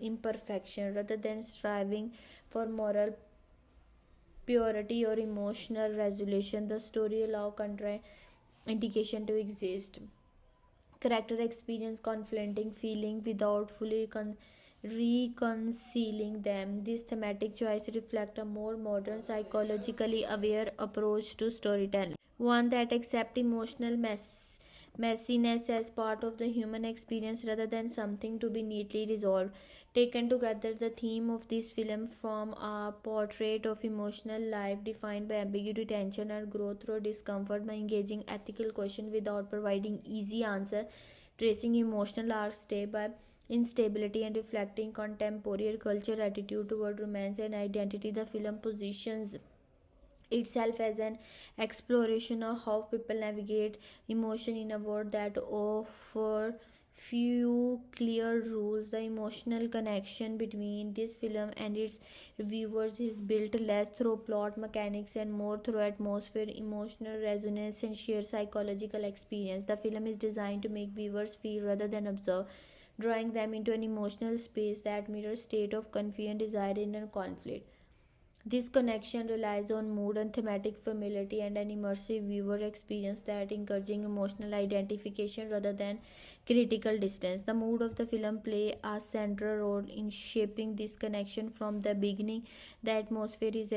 imperfection rather than striving for moral purity or emotional resolution. The story allows indication to exist. Character experience conflicting feelings without fully reconciling them. This thematic choice reflects a more modern, psychologically aware approach to storytelling, one that accepts emotional messiness as part of the human experience rather than something to be neatly resolved. Taken together, the theme of this film, from a portrait of emotional life defined by ambiguity, tension, and growth through discomfort, by engaging ethical questions without providing easy answer, tracing emotional arcs day by instability, and reflecting contemporary culture attitude toward romance and identity. The film positions itself as an exploration of how people navigate emotion in a world that offer few clear rules. The emotional connection between this film and its viewers is built less through plot mechanics and more through atmosphere, emotional resonance, and sheer psychological experience. The film is designed to make viewers feel rather than observe, drawing them into an emotional space that mirrors state of confusion, desire, and conflict. This connection relies on mood and thematic familiarity and an immersive viewer experience that encouraging emotional identification rather than critical distance. The mood of the film play a central role in shaping this connection from the beginning. The atmosphere is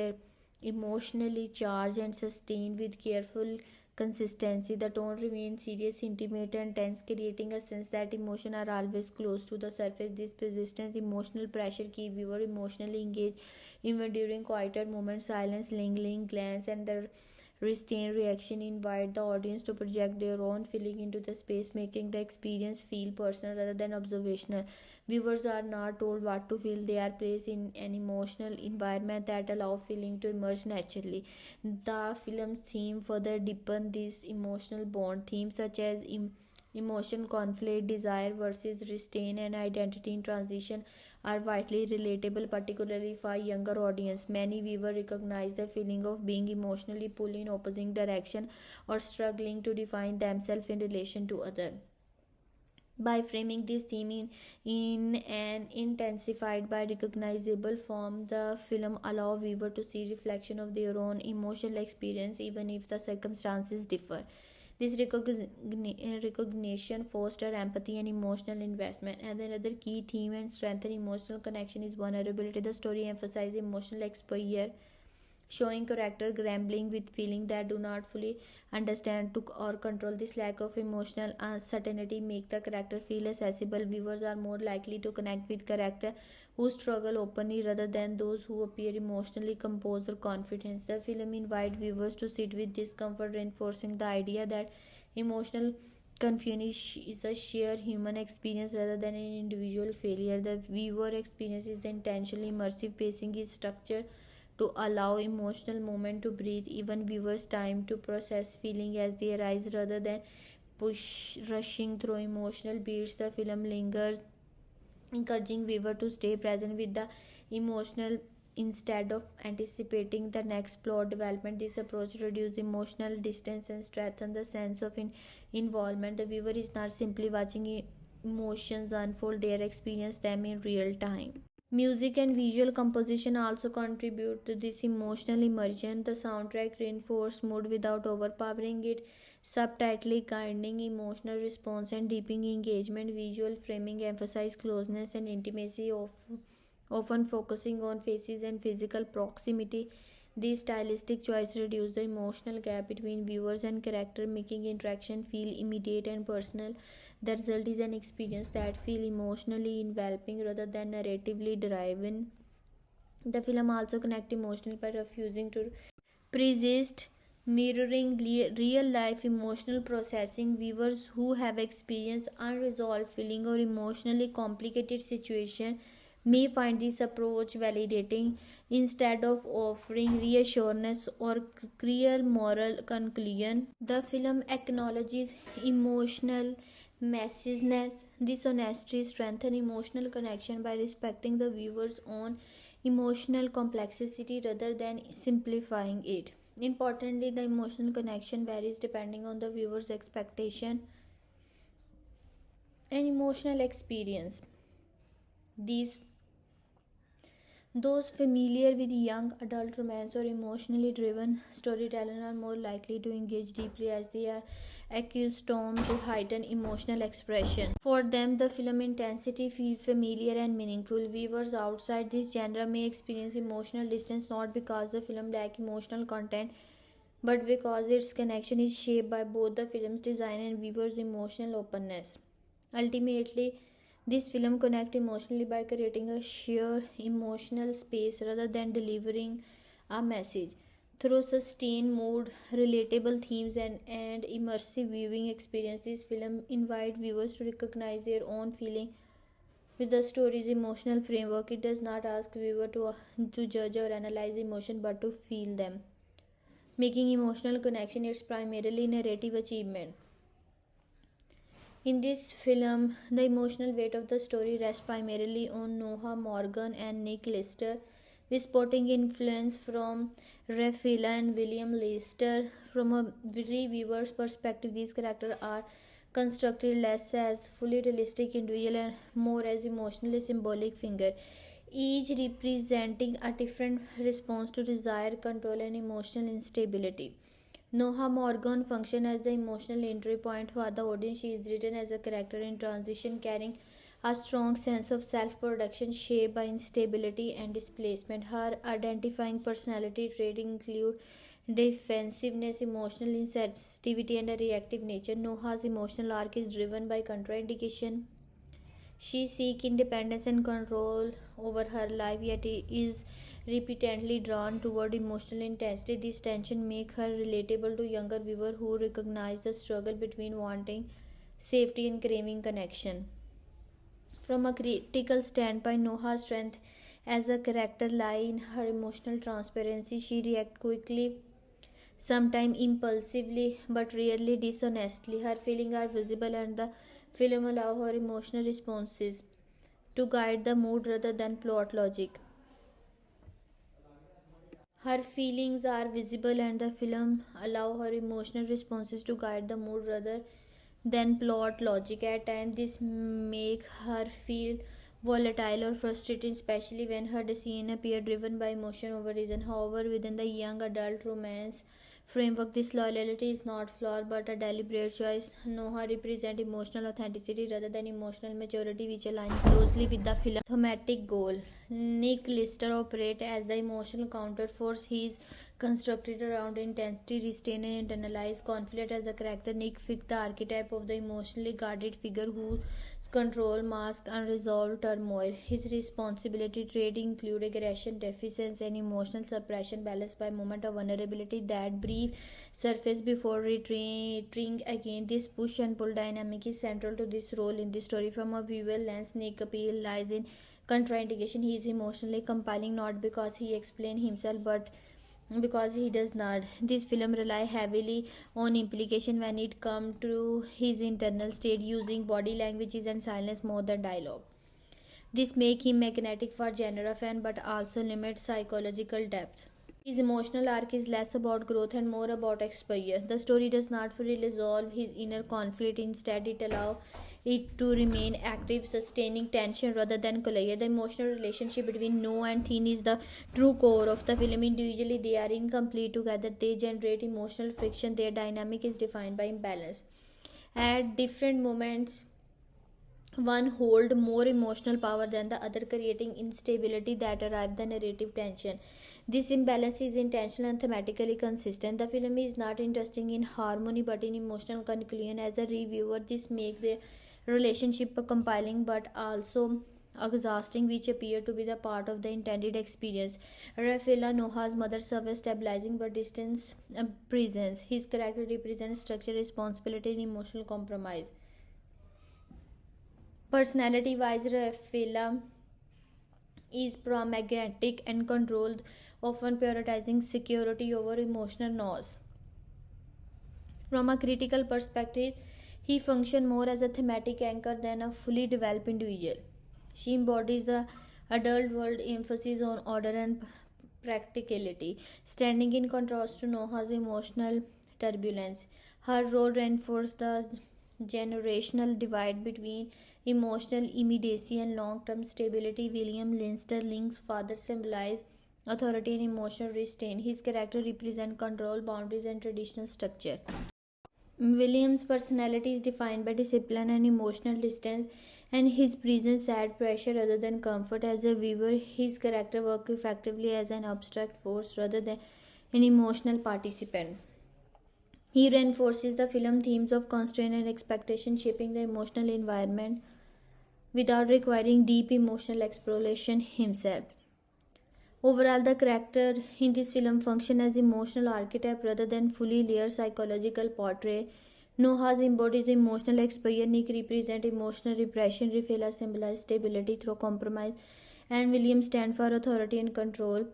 emotionally charged and sustained with careful consistency. The tone remains serious, intimate, and tense, creating a sense that emotions are always close to the surface. This persistent emotional pressure keeps viewer emotionally engaged even during quieter moments. Silence, lingering glance, and the restrained reaction invite the audience to project their own feeling into the space, making the experience feel personal rather than observational. Viewers are not told what to feel, they are placed in an emotional environment that allow feeling to emerge naturally. The film's theme further deepen this emotional bond. Themes such as emotion, conflict, desire versus restraint, and identity in transition are widely relatable, particularly for a younger audience. Many viewers recognize the feeling of being emotionally pulled in opposing direction or struggling to define themselves in relation to others. By framing this theme in an intensified by recognizable form, the film allows viewers to see reflection of their own emotional experience even if the circumstances differ. This recognition fosters empathy and emotional investment. And another key theme and strengthen emotional connection is vulnerability. The story emphasizes emotional exposure, showing character grappling with feelings that do not fully understand to or control. This lack of emotional certainty make the character feel accessible. Viewers are more likely to connect with character who struggle openly rather than those who appear emotionally composed or confident. The film invites viewers to sit with discomfort, reinforcing the idea that emotional confusion is a shared human experience rather than an individual failure. The viewer experience is intentionally immersive. Pacing is structured to allow emotional moment to breathe, even viewers time to process feeling as they arise rather than push rushing through emotional beats. The film lingers, encouraging viewer to stay present with the emotional instead of anticipating the next plot development. This approach reduces emotional distance and strengthens the sense of involvement. The viewer is not simply watching emotions unfold, they experience them in real time. Music and visual composition also contribute to this emotional immersion. The soundtrack reinforces mood without overpowering it, subtly guiding emotional response and deepening engagement. Visual framing emphasizes closeness and intimacy, often focusing on faces and physical proximity. These stylistic choices reduce the emotional gap between viewers and character, making interaction feel immediate and personal. The result is an experience that feels emotionally enveloping rather than narratively driven. The film also connects emotionally by refusing to persist, mirroring real life emotional processing. Viewers who have experienced unresolved feeling or emotionally complicated situation may find this approach validating. Instead of offering reassurance or clear moral conclusion, the film acknowledges emotional messiness. This honesty strengthens emotional connection by respecting the viewer's own emotional complexity rather than simplifying it. Importantly, the emotional connection varies depending on the viewer's expectation and emotional experience. These Those familiar with young adult romance or emotionally driven storytelling are more likely to engage deeply as they are accustomed to heightened emotional expression. For them, the film intensity feels familiar and meaningful. Viewers outside this genre may experience emotional distance not because the film lacks emotional content, but because its connection is shaped by both the film's design and viewers' emotional openness. Ultimately, this film connects emotionally by creating a shared emotional space rather than delivering a message. Through sustained mood, relatable themes, and immersive viewing experience, this film invites viewers to recognize their own feeling with the story's emotional framework. It does not ask viewers to judge or analyze emotion but to feel them, making emotional connection its primarily narrative achievement. In this film, the emotional weight of the story rests primarily on Noah Morgan and Nick Lister, with supporting influence from Raphael and William Lister. From a reviewer's perspective, these characters are constructed less as fully realistic individuals and more as emotionally symbolic figures, each representing a different response to desire, control, and emotional instability. Noah Morgan functions as the emotional entry point for the audience. She is written as a character in transition, carrying a strong sense of self-production shaped by instability and displacement. Her identifying personality traits include defensiveness, emotional insensitivity, and a reactive nature. Noah's emotional arc is driven by contradiction. She seeks independence and control over her life, yet is repeatedly drawn toward emotional intensity. This tension makes her relatable to younger viewers who recognize the struggle between wanting safety and craving connection. From a critical standpoint, Noah's strength as a character lies in her emotional transparency. She reacts quickly, sometimes impulsively, but rarely dishonestly. Her feelings are visible, and the film allows her emotional responses to guide the mood rather than plot logic. Her feelings are visible, and the film allow her emotional responses to guide the mood rather than plot logic. At times, this make her feel volatile or frustrating, especially when her decisions appear driven by emotion over reason. However, within the young adult romance framework, this loyalty is not flawed but a deliberate choice. Noah represents emotional authenticity rather than emotional maturity, which aligns closely with the film's thematic goal. Nick Lister operates as the emotional counterforce. He is constructed around intensity, restraint, and internalized conflict. As a character, Nick fits the archetype of the emotionally guarded figure whose control masks unresolved turmoil. His responsibility traits include aggression, defiance, and emotional suppression, balanced by moments of vulnerability that brief surface before retreating again. This push and pull dynamic is central to this role in the story. From a visual lens, Nick appeal lies in contraindication. He is emotionally compelling not because he explains himself but because he does not. This film rely heavily on implication when it comes to his internal state, using body languages and silence more than dialogue. This makes him magnetic for genre fan but also limits psychological depth. His emotional arc is less about growth and more about exposure. The story does not fully resolve his inner conflict, instead, it allows it to remain active, sustaining tension rather than closure. The emotional relationship between Noah and Thin is the true core of the film. Individually, they are incomplete together, they generate emotional friction, their dynamic is defined by imbalance. At different moments, one hold more emotional power than the other, creating instability that arrive the narrative tension. This imbalance is intentional and thematically consistent. The film is not interesting in harmony but in emotional conclusion. As a reviewer, this makes the relationship compelling but also exhausting, which appear to be the part of the intended experience. Rafaela, Noah's mother, serves as stabilizing but distant presence. His character represents structure, responsibility, and emotional compromise. Personality wise, Rafaela is pragmatic and controlled, often prioritizing security over emotional noise. From a critical perspective, he functions more as a thematic anchor than a fully developed individual. She embodies the adult world emphasis on order and practicality, standing in contrast to Noah's emotional turbulence. Her role reinforces the generational divide between emotional immediacy and long-term stability. William Leinster Link's father symbolizes authority and emotional restraint. His character represents control, boundaries, and traditional structure. William's personality is defined by discipline and emotional distance, and his presence adds pressure rather than comfort. As a viewer, his character works effectively as an abstract force rather than an emotional participant. He reinforces the film themes of constraint and expectation, shaping the emotional environment without requiring deep emotional exploration himself. Overall, the character in this film function as emotional archetype rather than fully layered psychological portrait. Noah's embodies emotional exposure, Nick represents emotional repression, Rafaela symbolizes stability through compromise, and William stands for authority and control.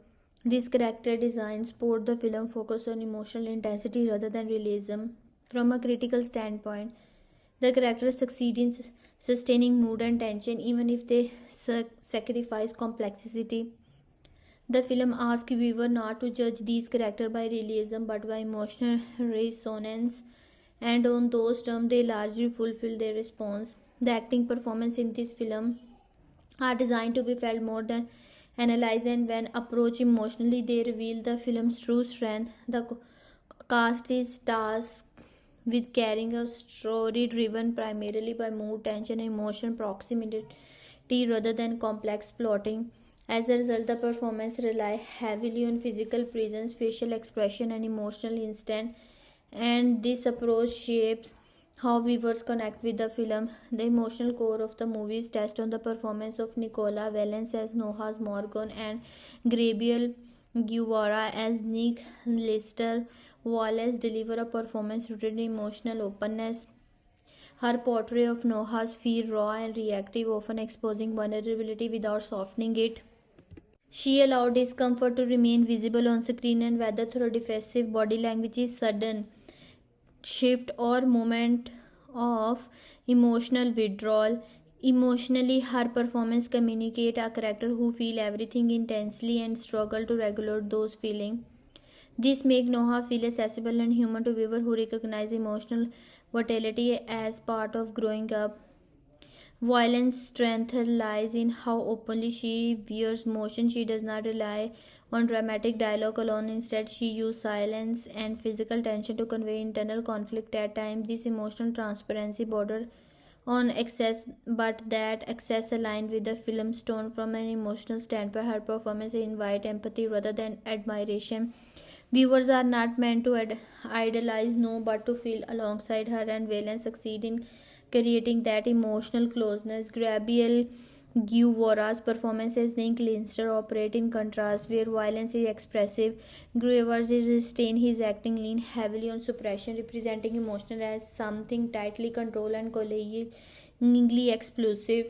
This character design support the film focus on emotional intensity rather than realism. From a critical standpoint, the characters succeed in sustaining mood and tension even if they sacrifice complexity. The film asks viewer not to judge these characters by realism but by emotional resonance, and on those terms they largely fulfill their response. The acting performance in this film are designed to be felt more than analyzed, and when approached emotionally, they reveal the film's true strength. The cast is tasked with carrying a story driven primarily by mood, tension, and emotion proximity rather than complex plotting. As a result, the performance rely heavily on physical presence, facial expression, and emotional instant, and this approach shapes how viewers connect with the film. The emotional core of the movie is tested on the performance of Nicole Wallace as Noah's Morgan and Gabriel Guevara as Nick. Lister Wallace deliver a performance rooted in emotional openness. Her portrayal of Noah's fear raw and reactive, often exposing vulnerability without softening it. She allowed discomfort to remain visible on screen, and whether through defensive body language, sudden shift, or moment of emotional withdrawal. Emotionally, her performance communicate a character who feel everything intensely and struggle to regulate those feelings. This makes Noah feel accessible and human to viewers who recognize emotional volatility as part of growing up. Violence strength lies in how openly she views motion. She does not rely on dramatic dialogue alone. Instead, she uses silence and physical tension to convey internal conflict. At times, this emotional transparency border on excess, but that excess aligned with the film's tone. From an emotional standpoint, her performance invites empathy rather than admiration. Viewers are not meant to idolize No but to feel alongside her, and Valen succeed in creating that emotional closeness. Gabriel Guevara's performance as Nick Leinster operate in contrast, where violence is expressive. Guevara's is restrained. His acting lean heavily on suppression, representing emotion as something tightly controlled and collingly explosive.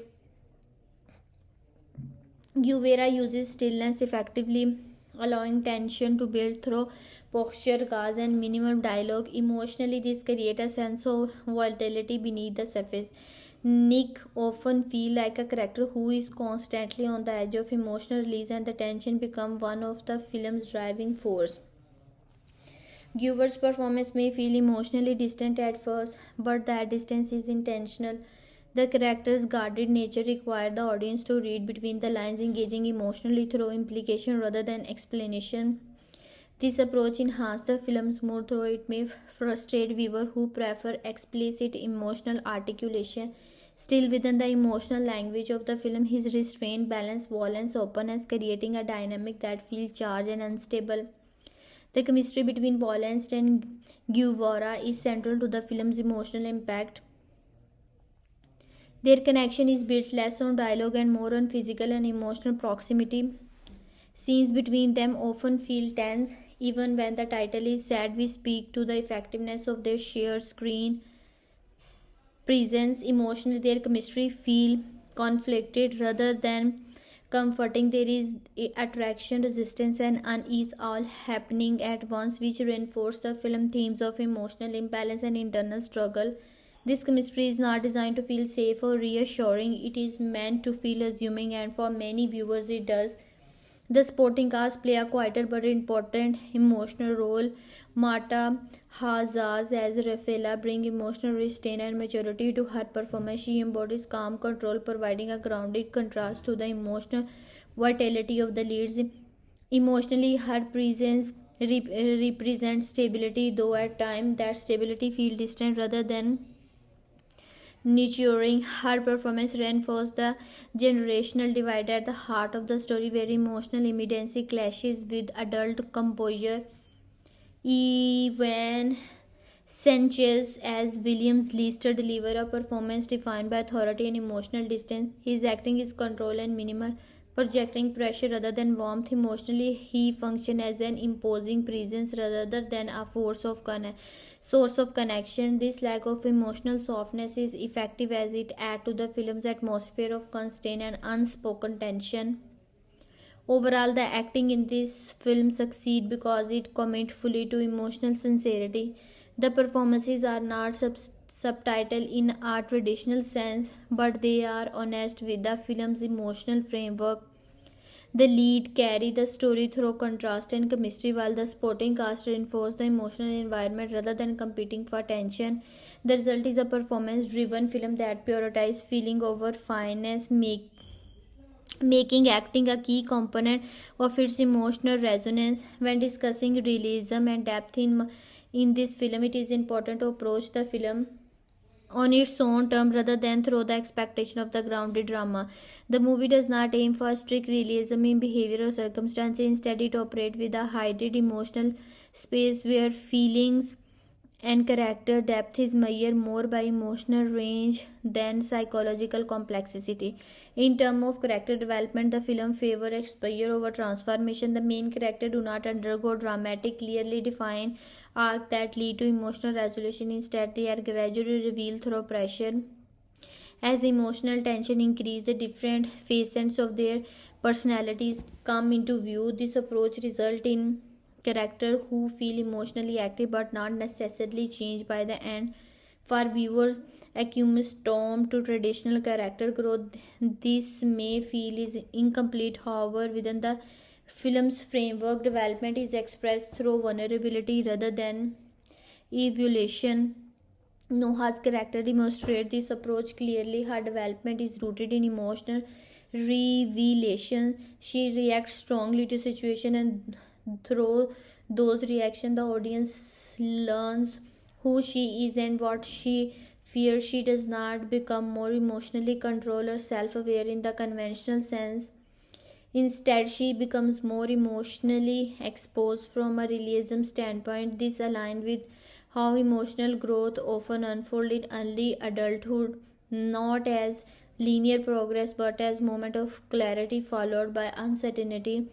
Guevara uses stillness effectively, allowing tension to build through posture, gas, and minimum dialogue. Emotionally, this creates a sense of volatility beneath the surface. Nick often feel like a character who is constantly on the edge of emotional release, and the tension become one of the film's driving force. Guevar's performance may feel emotionally distant at first, but that distance is intentional. The character's guarded nature requires the audience to read between the lines, engaging emotionally through implication rather than explanation. This approach enhances the film's mood, though it may frustrate viewers who prefer explicit emotional articulation. Still, within the emotional language of the film, his restraint, balance, violence, openness, creating a dynamic that feels charged and unstable. The chemistry between Wallace and Guevara is central to the film's emotional impact. Their connection is built less on dialogue and more on physical and emotional proximity. Scenes between them often feel tense, even when the title is sad. We speak to the effectiveness of their shared screen presence. Emotionally, their chemistry feel conflicted rather than comforting. There is attraction, resistance, and unease all happening at once, which reinforce the film themes of emotional imbalance and internal struggle. This chemistry is not designed to feel safe or reassuring, it is meant to feel assuming, and for many viewers, it does. The supporting cast play a quieter but important emotional role. Marta Hazaz as Rafaela brings emotional restraint and maturity to her performance. She embodies calm control, providing a grounded contrast to the emotional vitality of the leads. Emotionally, her presence represents stability, though at times that stability feels distant rather than nurturing. Her performance reinforces the generational divide at the heart of the story, where emotional immediacy clashes with adult composure. Even Sanchez as Williams Leicester delivers a performance defined by authority and emotional distance. His acting is controlled and minimal, projecting pressure rather than warmth. Emotionally, he functions as an imposing presence rather than a source of connection. This lack of emotional softness is effective as it adds to the film's atmosphere of constant and unspoken tension. Overall, the acting in this film succeeds because it commits fully to emotional sincerity. The performances are not subtitled in a traditional sense, but they are honest with the film's emotional framework. The lead carry the story through contrast and chemistry, while the supporting cast reinforce the emotional environment rather than competing for attention. The result is a performance-driven film that prioritizes feeling over fineness, making acting a key component of its emotional resonance. When discussing realism and depth in this film, it is important to approach the film on its own term rather than through the expectation of the grounded drama. The movie does not aim for strict realism in behavior or circumstances. Instead, it operates with a heightened emotional space where feelings and character depth is measured more by emotional range than psychological complexity. In terms of character development, the film favors exposure over transformation. The main character do not undergo dramatic, clearly defined arc that lead to emotional resolution. Instead, they are gradually revealed through pressure. As emotional tension increases, the different facets of their personalities come into view. This approach results in characters who feel emotionally active but not necessarily changed by the end. For viewers accustomed to traditional character growth, this may feel is incomplete. However, within the film's framework, development is expressed through vulnerability rather than evolution. Noah's character demonstrates this approach clearly. Her development is rooted in emotional revelation. She reacts strongly to situation, and through those reactions, the audience learns who she is and what she fears. She does not become more emotionally controlled or self-aware in the conventional sense. Instead, she becomes more emotionally exposed from a realism standpoint. This aligns with how emotional growth often unfolds in early adulthood, not as linear progress but as moment of clarity followed by uncertainty.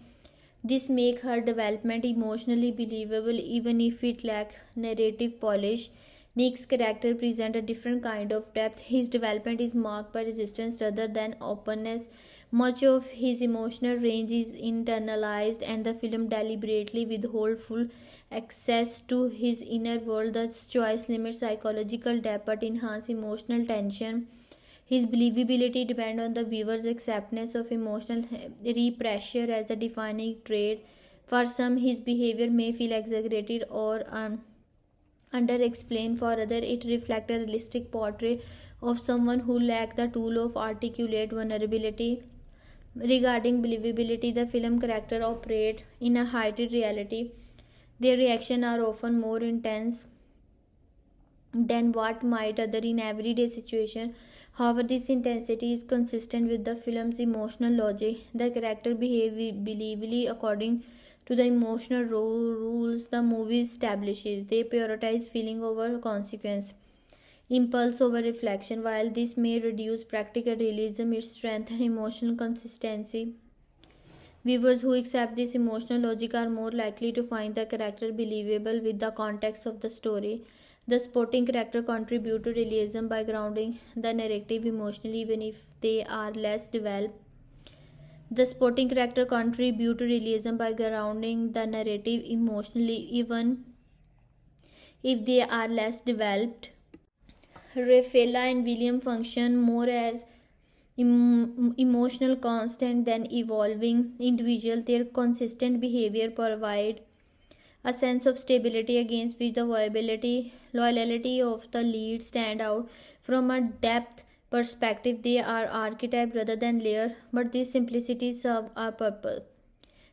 This makes her development emotionally believable even if it lacks narrative polish. Nick's character presents a different kind of depth. His development is marked by resistance rather than openness. Much of his emotional range is internalized, and the film deliberately withholds full access to his inner world. The choice limits psychological depth but enhances emotional tension. His believability depends on the viewer's acceptance of emotional repressure as the defining trait. For some, his behavior may feel exaggerated or underexplained. For others, it reflects a realistic portrait of someone who lacks the tool of articulate vulnerability. Regarding believability, the film character operate in a heightened reality. Their reactions are often more intense than what might other in everyday situation. However, this intensity is consistent with the film's emotional logic. The character behave believably according to the emotional rules the movie establishes. They prioritize feeling over consequence, impulse over reflection. While this may reduce practical realism, it strengthens emotional consistency. Viewers who accept this emotional logic are more likely to find the character believable with the context of the story. The supporting character contribute to realism by grounding the narrative emotionally even if they are less developed. The supporting character contribute to realism by grounding the narrative emotionally even if they are less developed. Rafaela and William function more as emotional constant than evolving individual. Their consistent behavior provide a sense of stability against which the loyalty of the lead stand out. From a depth perspective, they are archetype rather than layer, but this simplicity serve a purpose.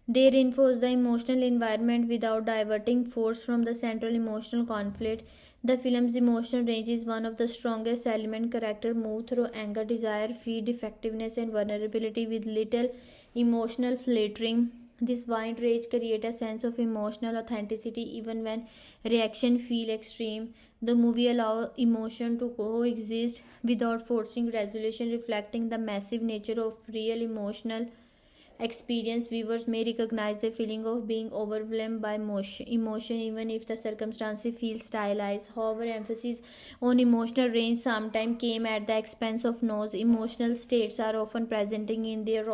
They reinforce the emotional environment without diverting force from the central emotional conflict. The film's emotional range is one of the strongest elements. Character move through anger, desire, fear, defectiveness, and vulnerability with little emotional flattering. This wide range creates a sense of emotional authenticity even when reaction feel extreme. The movie allows emotion to coexist without forcing resolution, reflecting the massive nature of real emotional experience. Viewers may recognize the feeling of being overwhelmed by emotion even if the circumstances feel stylized. However, emphasis on emotional range sometimes came at the expense of nose. Emotional states are often presenting in their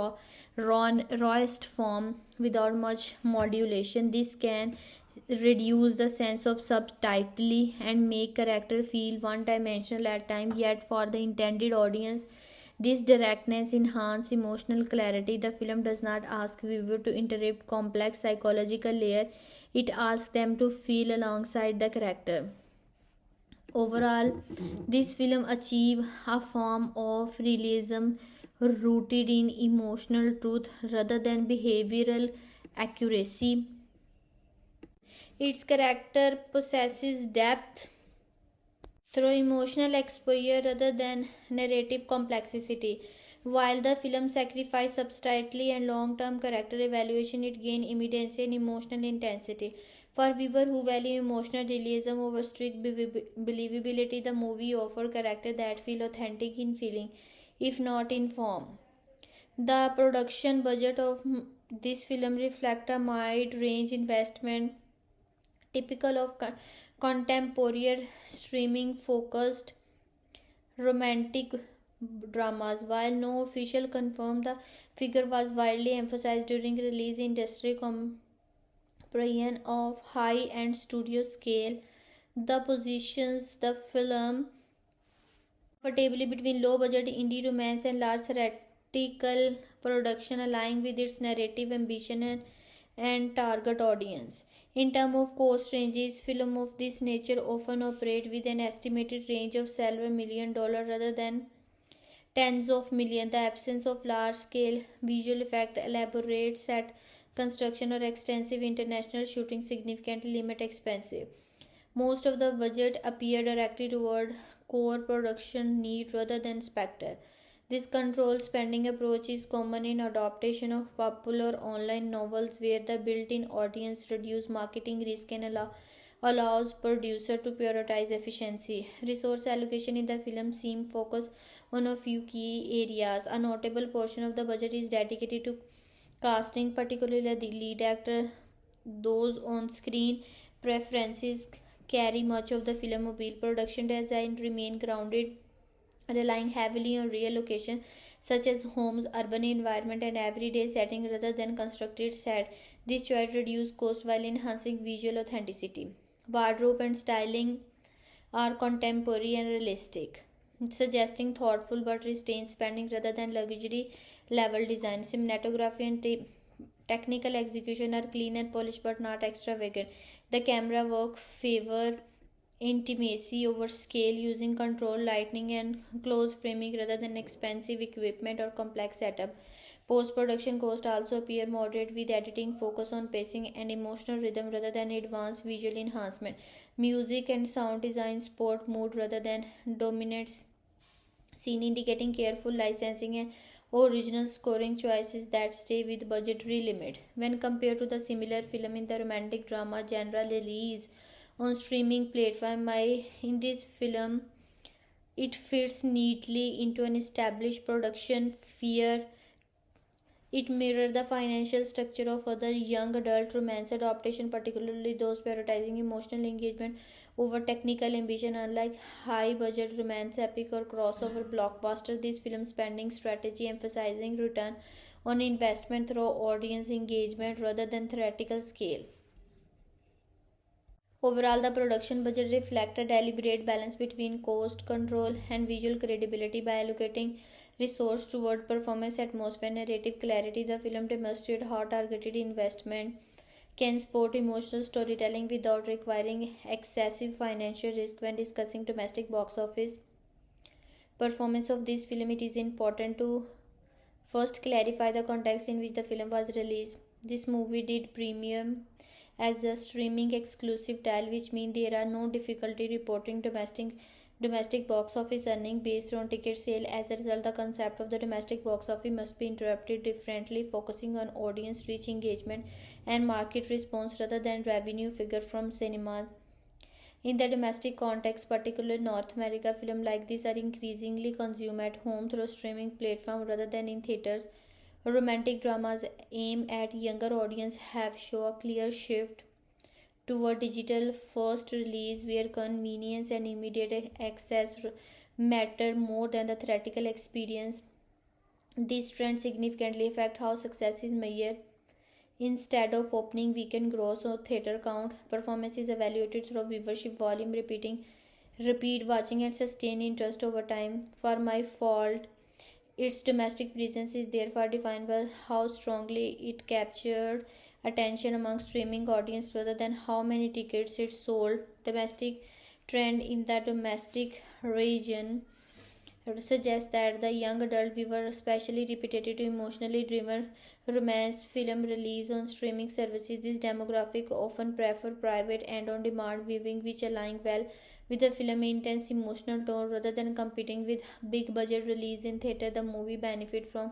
rawest form without much modulation. This can reduce the sense of subtlety and make character feel one dimensional at times. Yet for the intended audience, this directness enhances emotional clarity. The film does not ask viewers to interpret complex psychological layer. It asks them to feel alongside the character. Overall, this film achieves a form of realism rooted in emotional truth rather than behavioral accuracy. Its character possesses depth through emotional exposure rather than narrative complexity. While the film sacrifices subtlety and long-term character evaluation, it gains immediacy and emotional intensity. For viewers who value emotional realism over strict believability, the movie offers characters that feel authentic in feeling, if not in form. The production budget of this film reflects a mid-range investment typical of contemporary streaming focused romantic dramas. While no official confirmed the figure was widely emphasized during release, industry comparison of high-end studio scale the positions the film comfortably between low-budget indie romance and large theatrical production, aligning with its narrative ambition and target audience. In terms of cost ranges, films of this nature often operate with an estimated range of several $1 million rather than tens of millions. The absence of large-scale visual effects, elaborate set construction, or extensive international shooting significantly limit expenses. Most of the budget appear directly toward core production need rather than spectacle. This controlled spending approach is common in adaptation of popular online novels where the built-in audience reduces marketing risk and allows producer to prioritize efficiency. Resource allocation in the film seem focus on a few key areas. A notable portion of the budget is dedicated to casting, particularly the lead actor. Those on-screen preferences carry much of the film appeal. Production design remain grounded, relying heavily on real locations such as homes, urban environment, and everyday setting rather than constructed set. This choice reduces cost while enhancing visual authenticity. Wardrobe and styling are contemporary and realistic. suggesting thoughtful but restrained spending rather than luxury level design. Cinematography and technical execution are clean and polished but not extravagant. The camera work favor intimacy over scale, using controlled lighting and close framing rather than expensive equipment or complex setup. Post production costs also appear moderate, with editing focus on pacing and emotional rhythm rather than advanced visual enhancement. Music and sound design support mood rather than dominate scene, indicating careful licensing and original scoring choices that stay with budgetary limit. When compared to the similar film in the romantic drama genre release on streaming platform, in this film it fits neatly into an established production fear. It mirrored the financial structure of other young adult romance adaptations, particularly those prioritizing emotional engagement over technical ambition. Unlike high budget romance epic or crossover blockbuster, this film spending strategy emphasizing return on investment through audience engagement rather than theatrical scale. Overall, the production budget reflects a deliberate balance between cost control and visual credibility. By allocating resources toward performance, atmosphere, and narrative clarity, the film demonstrates how targeted investment can support emotional storytelling without requiring excessive financial risk. When discussing domestic box office performance of this film, it is important to first clarify the context in which the film was released. This movie did premium as a streaming exclusive title, which means there are no difficulty reporting domestic box office earning based on ticket sale. As a result, the concept of the domestic box office must be interpreted differently, focusing on audience reach, engagement, and market response rather than revenue figure from cinemas. In the domestic context, particularly North America, films like this are increasingly consumed at home through streaming platform rather than in theaters. Romantic dramas aim at younger audience have shown a clear shift toward digital first release, where convenience and immediate access matter more than the theatrical experience. This trend significantly affect how success is measured. Instead of opening weekend gross or theater count, performance is evaluated through viewership volume, repeat watching, and sustained interest over time. For My Fault, its domestic presence is therefore defined by how strongly it captured attention among streaming audience rather than how many tickets it sold. Domestic trend in the domestic region suggests that the young adult viewer, especially repetitive emotionally driven romance film release on streaming services, this demographic often prefer private and on demand viewing, which align well with the film's intense emotional tone rather than competing with big budget release in theater. The movie benefit from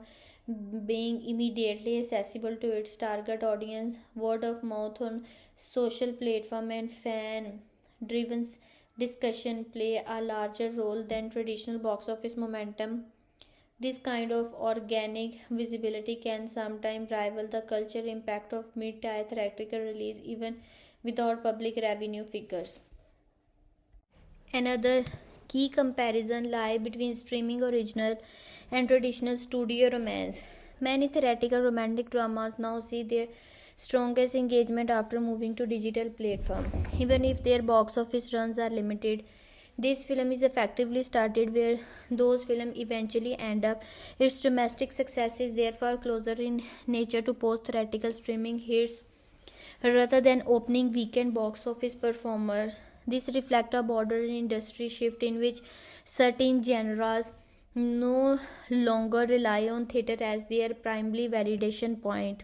being immediately accessible to its target audience. Word of mouth on social platform and fan driven discussion play a larger role than traditional box office momentum. This kind of organic visibility can sometimes rival the cultural impact of mid-tier theatrical release even without public revenue figures. Another key comparison lies between streaming original and traditional studio romance. Many theatrical romantic dramas now see their strongest engagement after moving to digital platform, even if their box office runs are limited. This film is effectively started where those films eventually end up. Its domestic success is therefore closer in nature to post theatrical streaming hits rather than opening weekend box office performers. This reflects a broader industry shift in which certain genres no longer rely on theater as their primary validation point.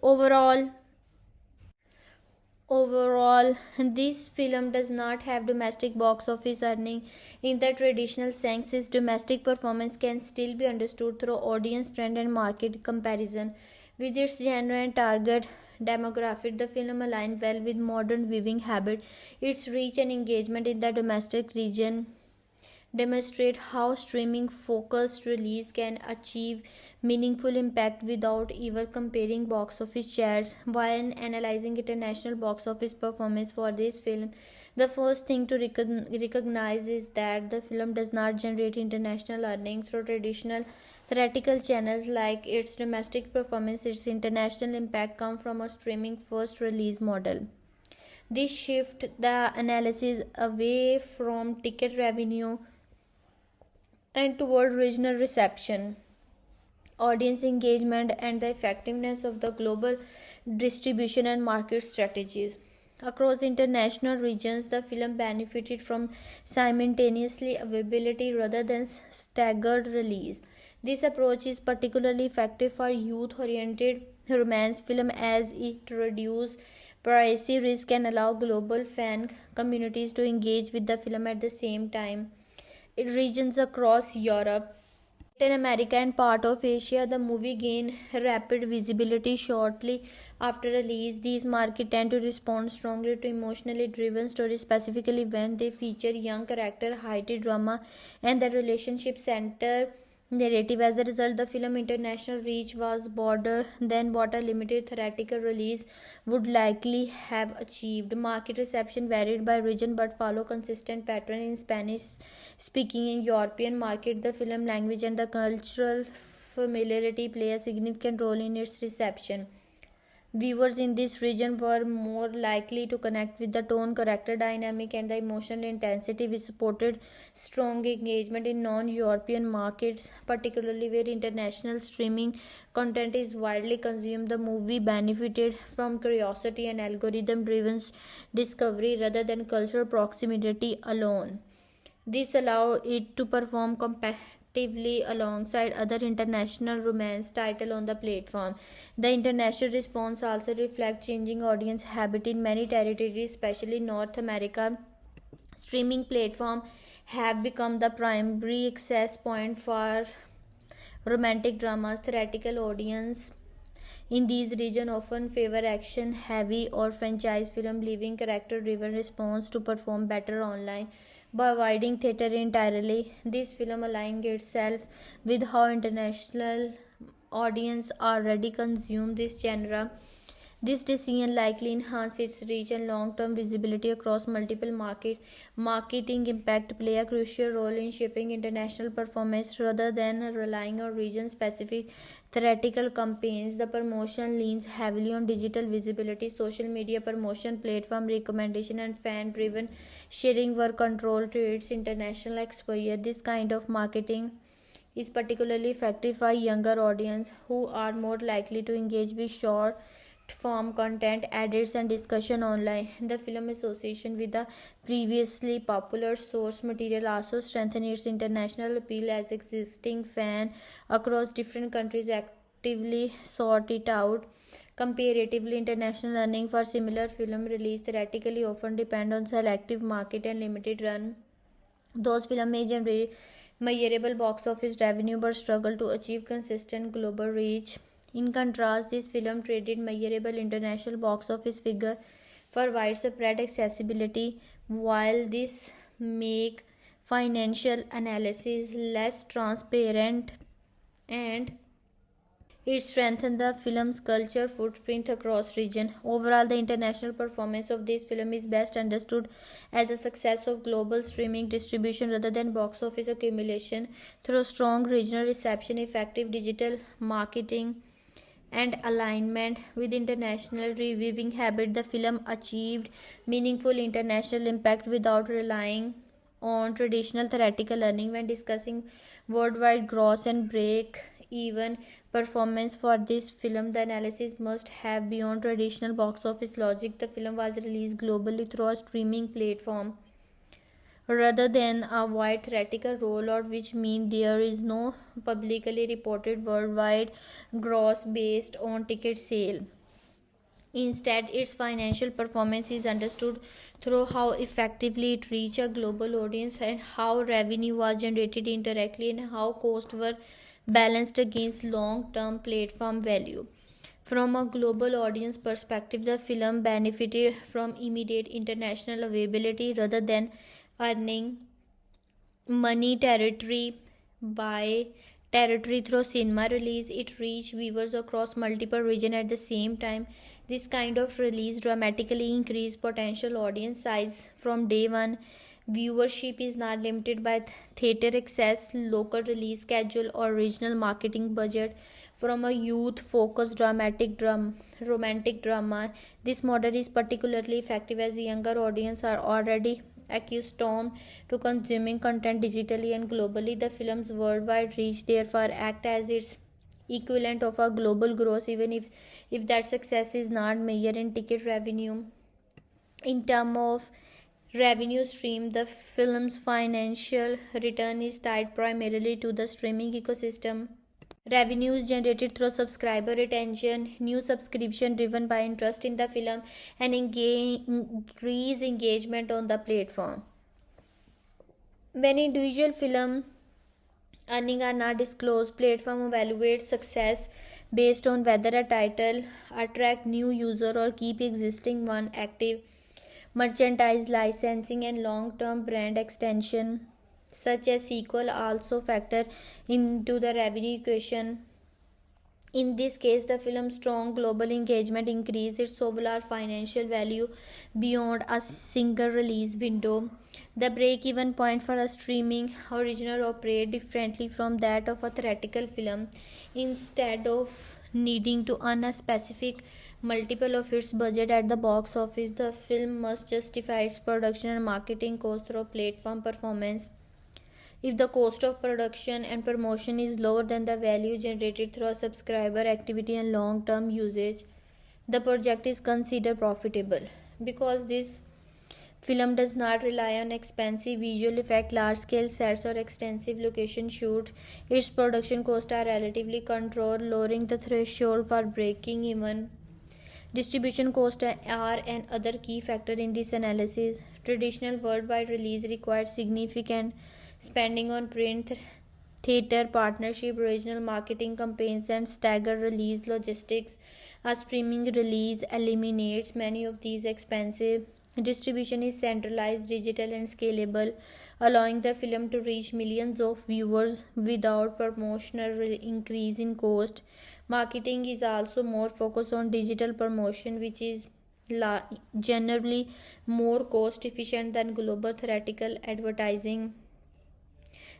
Overall, Overall, this film does not have domestic box office earning in the traditional sense. Its domestic performance can still be understood through audience trend and market comparison. With its genre and target demographic, the film aligns well with modern viewing habit. Its reach and engagement in the domestic region demonstrate how streaming focused release can achieve meaningful impact without ever comparing box office shares. While analyzing international box office performance for this film, the first thing to recognize is that the film does not generate international earnings through traditional theatrical channels like its domestic performance. Its international impact comes from a streaming first release model. This shift the analysis away from ticket revenue and toward regional reception, audience engagement, and the effectiveness of the global distribution and market strategies. Across international regions, the film benefited from simultaneously availability rather than staggered release. This approach is particularly effective for youth oriented romance film as it reduces piracy risk and allow global fan communities to engage with the film at the same time. In regions across Europe, Latin America, and part of Asia, the movie gained rapid visibility shortly after release. These markets tend to respond strongly to emotionally driven stories, specifically when they feature young character, heightened drama, and the relationship center narrative. As a result, the film's international reach was broader than what a limited theatrical release would likely have achieved. Market reception varied by region but follow consistent pattern in Spanish speaking in European market. The film language and the cultural familiarity play a significant role in its reception. Viewers in this region were more likely to connect with the tone, character dynamic, and the emotional intensity, which supported strong engagement in non European markets, particularly where international streaming content is widely consumed. The movie benefited from curiosity and algorithm driven discovery rather than cultural proximity alone. This allowed it to perform competitively alongside other international romance titles on the platform. The international response also reflects changing audience habit in many territories, especially North America. Streaming platforms have become the primary access point for romantic dramas. Theatrical audience in these regions often favor action heavy or franchise film, leaving character driven response to perform better online. By avoiding theater entirely, this film aligns itself with how international audience already consume this genre. This decision likely enhances its reach and long-term visibility across multiple markets. Marketing impact play a crucial role in shaping international performance rather than relying on region-specific theatrical campaigns. The promotion leans heavily on digital visibility, social media promotion, platform recommendation, and fan-driven sharing were controlled to its international exposure. This kind of marketing is particularly effective for younger audience who are more likely to engage with short form content, edits, and discussion online. The film association with the previously popular source material also strengthened its international appeal as existing fans across different countries actively sought it out. Comparatively, international earning for similar film release theoretically often depend on selective market and limited run. Those films may generate measurable box office revenue but struggle to achieve consistent global reach. In contrast, this film traded measurable international box office figure for widespread accessibility. While this make financial analysis less transparent and it strengthened the film's culture footprint across region. Overall, the international performance of this film is best understood as a success of global streaming distribution rather than box office accumulation. Through strong regional reception, effective digital marketing, and alignment with international reviewing habit, the film achieved meaningful international impact without relying on traditional theatrical learning. When discussing worldwide gross and break even performance for this film, the analysis must have beyond traditional box office logic. The film was released globally through a streaming platform rather than a wide theatrical rollout, which means there is no publicly reported worldwide gross based on ticket sale. Instead, its financial performance is understood through how effectively it reached a global audience and how revenue was generated indirectly and how costs were balanced against long-term platform value. From a global audience perspective, the film benefited from immediate international availability rather than earning money by territory through cinema release. It reached viewers across multiple regions at the same time. This kind of release dramatically increased potential audience size from day one. Viewership is not limited by theater access, local release schedule, or regional marketing budget. from a youth-focused romantic drama. This model is particularly effective as younger audiences are already accustomed to consuming content digitally and globally. The film's worldwide reach therefore act as its equivalent of a global gross, even if that success is not measured in ticket revenue. In terms of revenue stream, the film's financial return is tied primarily to the streaming ecosystem. Revenues generated through subscriber retention, new subscription driven by interest in the film, and increase engagement on the platform. When individual film earnings are not disclosed, platform evaluates success based on whether a title attract new user or keep existing one active. Merchandise licensing and long-term brand extension such as sequel also factor into the revenue equation. In this case, the film's strong global engagement increased its overall financial value beyond a single release window. The break-even point for a streaming original operates differently from that of a theatrical film. Instead of needing to earn a specific multiple of its budget at the box office, the film must justify its production and marketing costs through platform performance. If the cost of production and promotion is lower than the value generated through a subscriber activity and long-term usage, the project is considered profitable. Because this film does not rely on expensive visual effects, large-scale sets, or extensive location shoots, its production costs are relatively controlled, lowering the threshold for breaking even. Distribution costs are another key factor in this analysis. Traditional worldwide release required significant spending on print, theater partnership, regional marketing campaigns, and staggered release logistics. A streaming release eliminates many of these expenses. Distribution is centralized, digital, and scalable, allowing the film to reach millions of viewers without promotional increase in cost. Marketing is also more focused on digital promotion, which is generally more cost efficient than global theatrical advertising.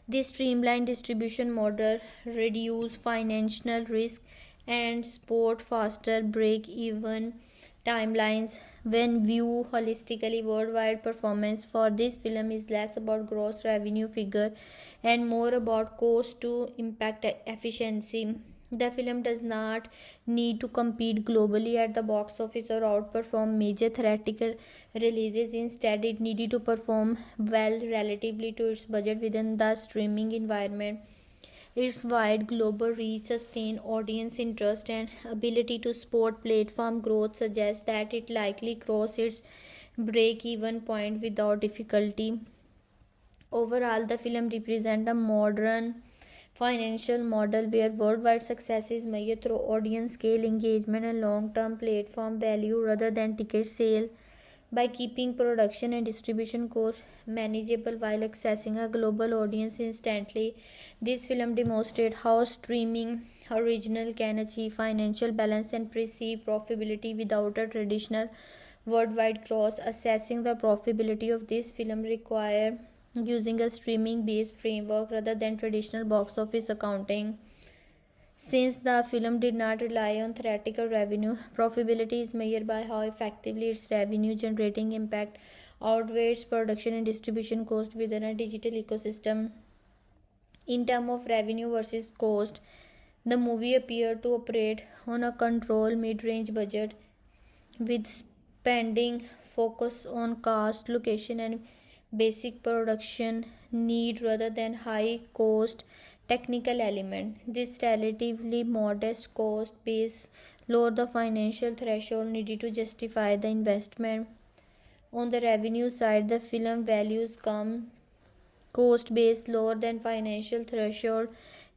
This streamlined distribution model reduces financial risk and support faster break-even timelines. When viewed holistically, worldwide performance for this film is less about gross revenue figure and more about cost to impact efficiency. The film does not need to compete globally at the box office or outperform major theatrical releases. Instead, it needed to perform well relatively to its budget within the streaming environment. Its wide global reach, sustained audience interest, and ability to support platform growth suggest that it likely crossed its break-even point without difficulty. Overall, the film represents a modern financial model where worldwide success is measured through audience scale, engagement, and long-term platform value rather than ticket sale. By keeping production and distribution costs manageable while accessing a global audience instantly, this film demonstrates how streaming original can achieve financial balance and perceived profitability without a traditional worldwide cross. Assessing the profitability of this film requires using a streaming based framework rather than traditional box office accounting. Since the film did not rely on theatrical revenue, profitability is measured by how effectively its revenue generating impact outweighs production and distribution costs within a digital ecosystem. In terms of revenue versus cost, the movie appeared to operate on a controlled mid-range budget with spending focus on cast, location, and basic production need rather than high cost technical element. This relatively modest cost base lowered the financial threshold needed to justify the investment. On the revenue side, the film values come cost base lower than financial threshold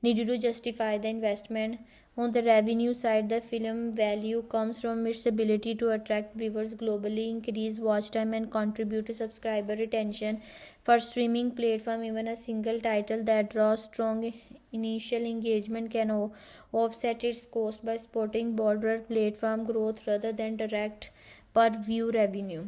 needed to justify the investment. On the revenue side, the film value comes from its ability to attract viewers globally, increase watch time, and contribute to subscriber retention. For streaming platform, even a single title that draws strong initial engagement can offset its cost by supporting broader platform growth rather than direct per view revenue.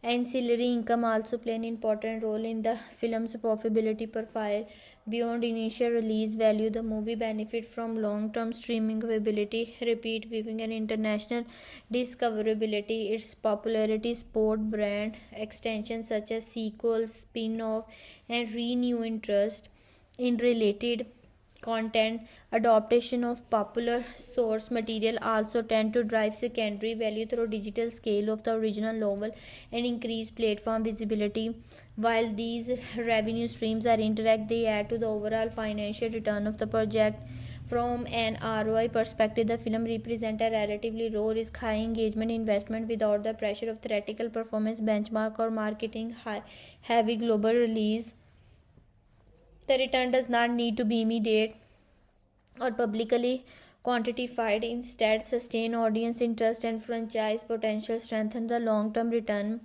Ancillary income also play an important role in the film's profitability profile. Beyond initial release value, the movie benefits from long-term streaming availability, repeat viewing, and international discoverability. Its popularity sport brand extensions such as sequels, spin-off, and renew interest in related content. Adaptation of popular source material also tend to drive secondary value through digital scale of the original novel and increase platform visibility. While these revenue streams are indirect, they add to the overall financial return of the project. From an ROI perspective, the film represents a relatively low risk, high engagement investment without the pressure of theatrical performance benchmark or marketing heavy global release. The return does not need to be immediate or publicly quantified. Instead, sustained audience interest and franchise potential strengthen the long-term return.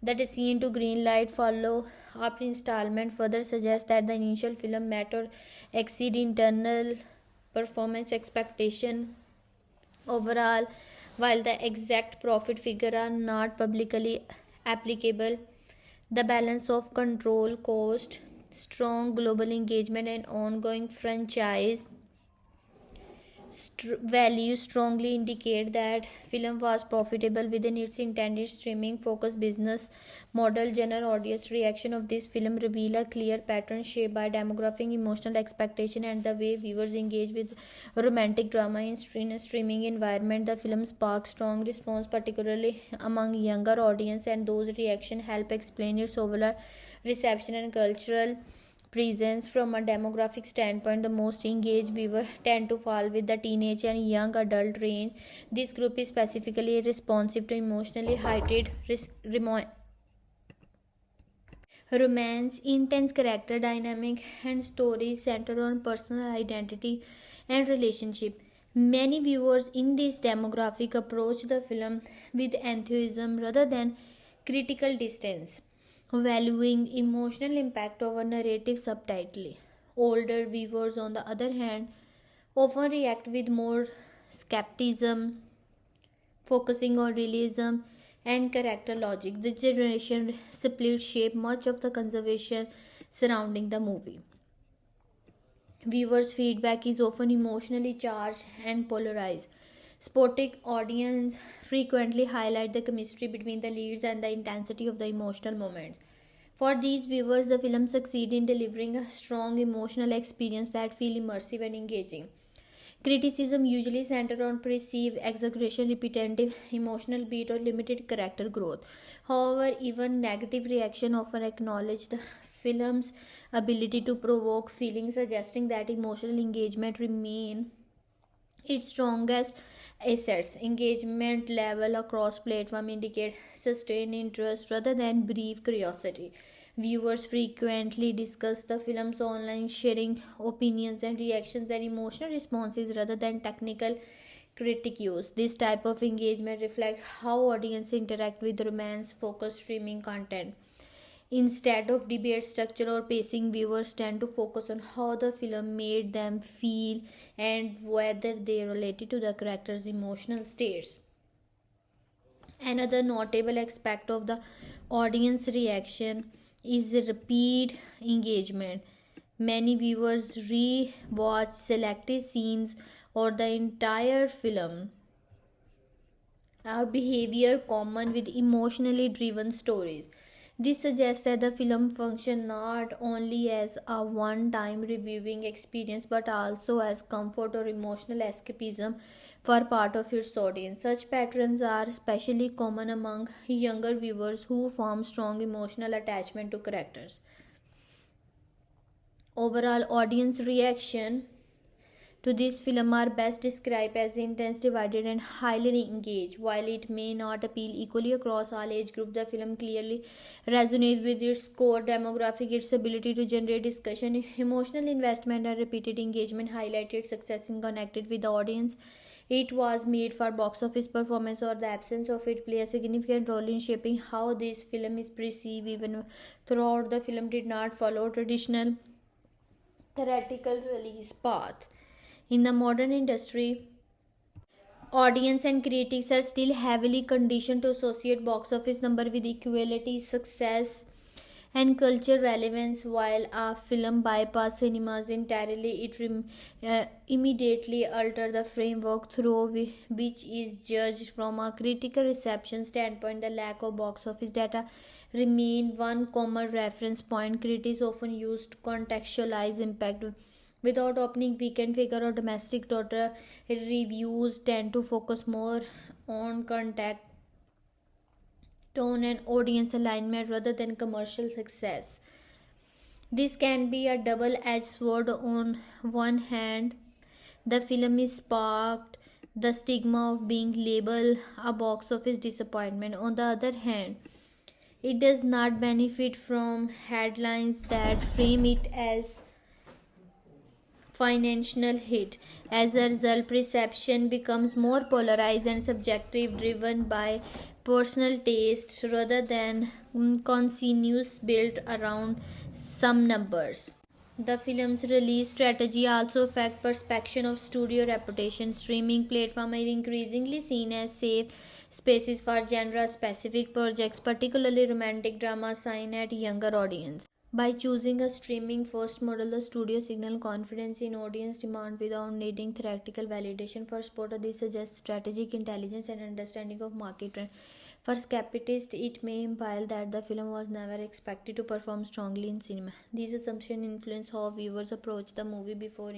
The decision to greenlight follow-up installment further suggests that the initial film met or exceed internal performance expectation. Overall, while the exact profit figure are not publicly applicable, the balance of control cost, strong global engagement, and ongoing franchise values strongly indicate that film was profitable within its intended streaming focused business model. General audience reaction of this film reveal a clear pattern shaped by demographic, emotional expectation, and the way viewers engage with romantic drama in streaming environment. The film sparked strong response, particularly among younger audience, and those reactions help explain its overall reception and cultural presence. From a demographic standpoint, the most engaged viewers tend to fall with the teenage and young adult range. This group is specifically responsive to emotionally heightened romance, intense character dynamic, and stories centered on personal identity and relationship. Many viewers in this demographic approach the film with enthusiasm rather than critical distance, valuing emotional impact over narrative subtlety. Older viewers, on the other hand, often react with more skepticism, focusing on realism and character logic. This generation split shape much of the conversation surrounding the movie. Viewers' feedback is often emotionally charged and polarized. Sportic audience frequently highlight the chemistry between the leads and the intensity of the emotional moments. For these viewers, the film succeeds in delivering a strong emotional experience that feels immersive and engaging. Criticism usually centers on perceived exaggeration, repetitive emotional beat, or limited character growth. However, even negative reaction often acknowledge the film's ability to provoke feelings, suggesting that emotional engagement remain its strongest assets. Engagement level across platform indicate sustained interest rather than brief curiosity. Viewers frequently discuss the films online, sharing opinions and reactions and emotional responses rather than technical critiques. This type of engagement reflects how audience interact with romance focused streaming content. Instead of debate structure or pacing, viewers tend to focus on how the film made them feel and whether they related to the characters' emotional states. Another notable aspect of the audience reaction is the repeat engagement. Many viewers re-watch selected scenes or the entire film. Our behavior common with emotionally driven stories. This suggests that the film functions not only as a one-time reviewing experience but also as comfort or emotional escapism for part of its audience. Such patterns are especially common among younger viewers who form strong emotional attachment to characters. Overall audience reaction to this film are best described as intense, divided, and highly engaged. While it may not appeal equally across all age groups, the film clearly resonates with its core demographic. Its ability to generate discussion, emotional investment, and repeated engagement highlighted its success in connected with the audience. It was made for box office performance or the absence of it play a significant role in shaping how this film is perceived. Even throughout, the film did not follow traditional theatrical release path. In the modern industry, audience and critics are still heavily conditioned to associate box office number with equality, success, and culture relevance. While a film bypass cinemas entirely, it immediately alter the framework through which is judged. From a critical reception standpoint, the lack of box office data remain one common reference point. Critics often use to contextualize impact without opening weekend figure or domestic total. Reviews tend to focus more on contact, tone, and audience alignment rather than commercial success. This can be a double edged sword. On one hand, the film is sparked the stigma of being labeled a box office disappointment. On the other hand, it does not benefit from headlines that frame it as financial hit. As a result, perception becomes more polarized and subjective, driven by personal taste rather than consensus built around some numbers. The film's release strategy also affects perception of studio reputation. Streaming platforms are increasingly seen as safe spaces for genre-specific projects, particularly romantic dramas aimed at younger audience. By choosing a streaming first model, the studio signal confidence in audience demand without needing theoretical validation for support. This suggests strategic intelligence and understanding of market trend. For skeptics, it may imply that the film was never expected to perform strongly in cinema. These assumptions influence how viewers approach the movie before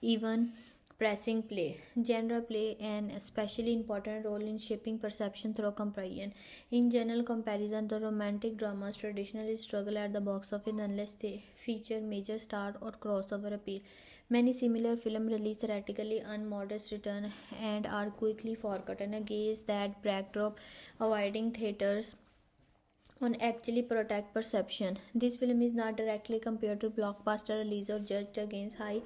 even pressing play. Genre play an especially important role in shaping perception through comparison. In general comparison, the romantic dramas traditionally struggle at the box office unless they feature major star or crossover appeal. Many similar films release theoretically unmodest return and are quickly forgotten. Against that backdrop, avoiding theaters on actually protect perception. This film is not directly compared to blockbuster release or judged against high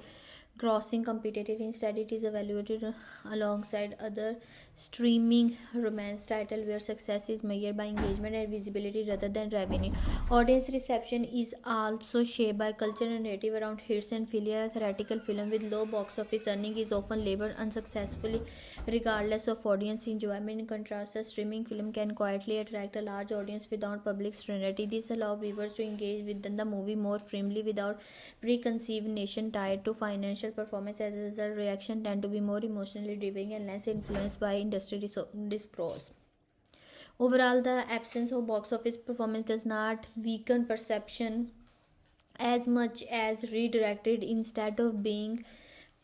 grossing competitor. Instead, it is evaluated alongside other streaming romance titles where success is measured by engagement and visibility rather than revenue. Audience reception is also shaped by cultural narrative around hits and failure. A theatrical film with low box office earning is often labeled unsuccessfully regardless of audience enjoyment. In contrast, a streaming film can quietly attract a large audience without public scrutiny. This allows viewers to engage with the movie more firmly without preconceived notion tied to financial performance. As a result, reaction tend to be more emotionally driven and less influenced by industry discourse. Overall, the absence of box office performance does not weaken perception as much as redirected. Instead of being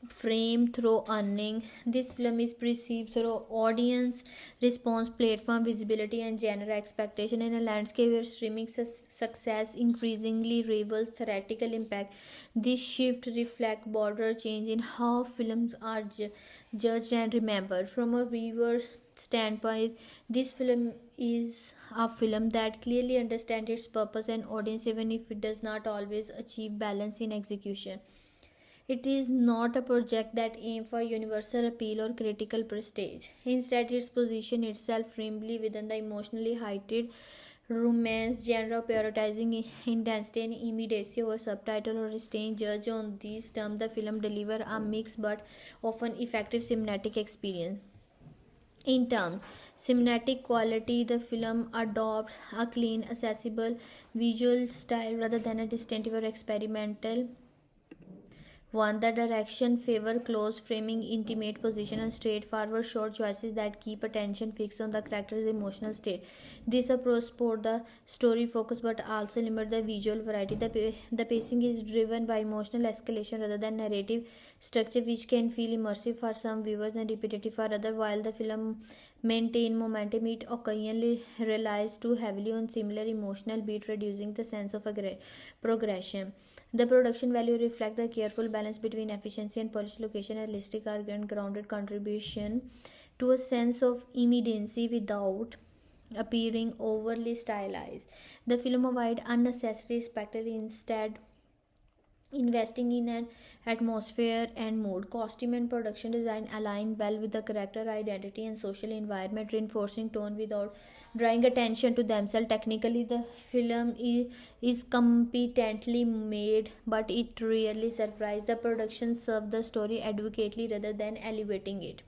framed through earning, this film is perceived through audience response, platform visibility, and genre expectation. In a landscape where streaming success increasingly rivals theatrical impact, this shift reflects broader change in how films are judged and remembered. From a viewer's standpoint, this film is a film that clearly understands its purpose and audience, even if it does not always achieve balance in execution. It is not a project that aims for universal appeal or critical prestige. Instead, it positions itself firmly within the emotionally heightened romance genre, prioritizing intensity and immediacy over subtitle or staying judged on these terms. The film delivers a mixed but often effective cinematic experience. In terms cinematic quality, the film adopts a clean, accessible visual style rather than a distinctive or experimental one. The direction favor close framing, intimate position, and straightforward short choices that keep attention fixed on the character's emotional state. This approach supports the story focus but also limits the visual variety. The pacing is driven by emotional escalation rather than narrative structure, which can feel immersive for some viewers and repetitive for others. While the film maintains momentum, it occasionally relies too heavily on similar emotional beats, reducing the sense of progression. The production value reflects the careful balance between efficiency and polished location, and realistic and grounded contribution to a sense of immediacy without appearing overly stylized. The film avoids unnecessary spectacle, instead investing in an atmosphere and mood. Costume and production design align well with the character identity and social environment, reinforcing tone without drawing attention to themselves. Technically, the film is competently made, but it rarely surprises. The production serves the story adequately rather than elevating it.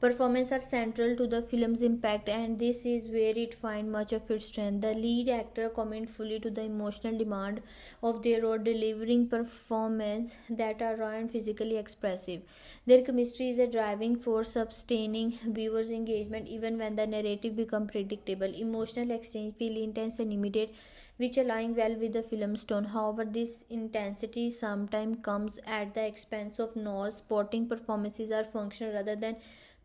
Performances are central to the film's impact, and this is where it finds much of its strength. The lead actor commit fully to the emotional demand of their role, delivering performances that are raw and physically expressive. Their chemistry is a driving force, sustaining viewers' engagement even when the narrative becomes predictable. Emotional exchange feel intense and immediate, which align well with the film's tone. However, this intensity sometimes comes at the expense of Noah's sporting performances are functional rather than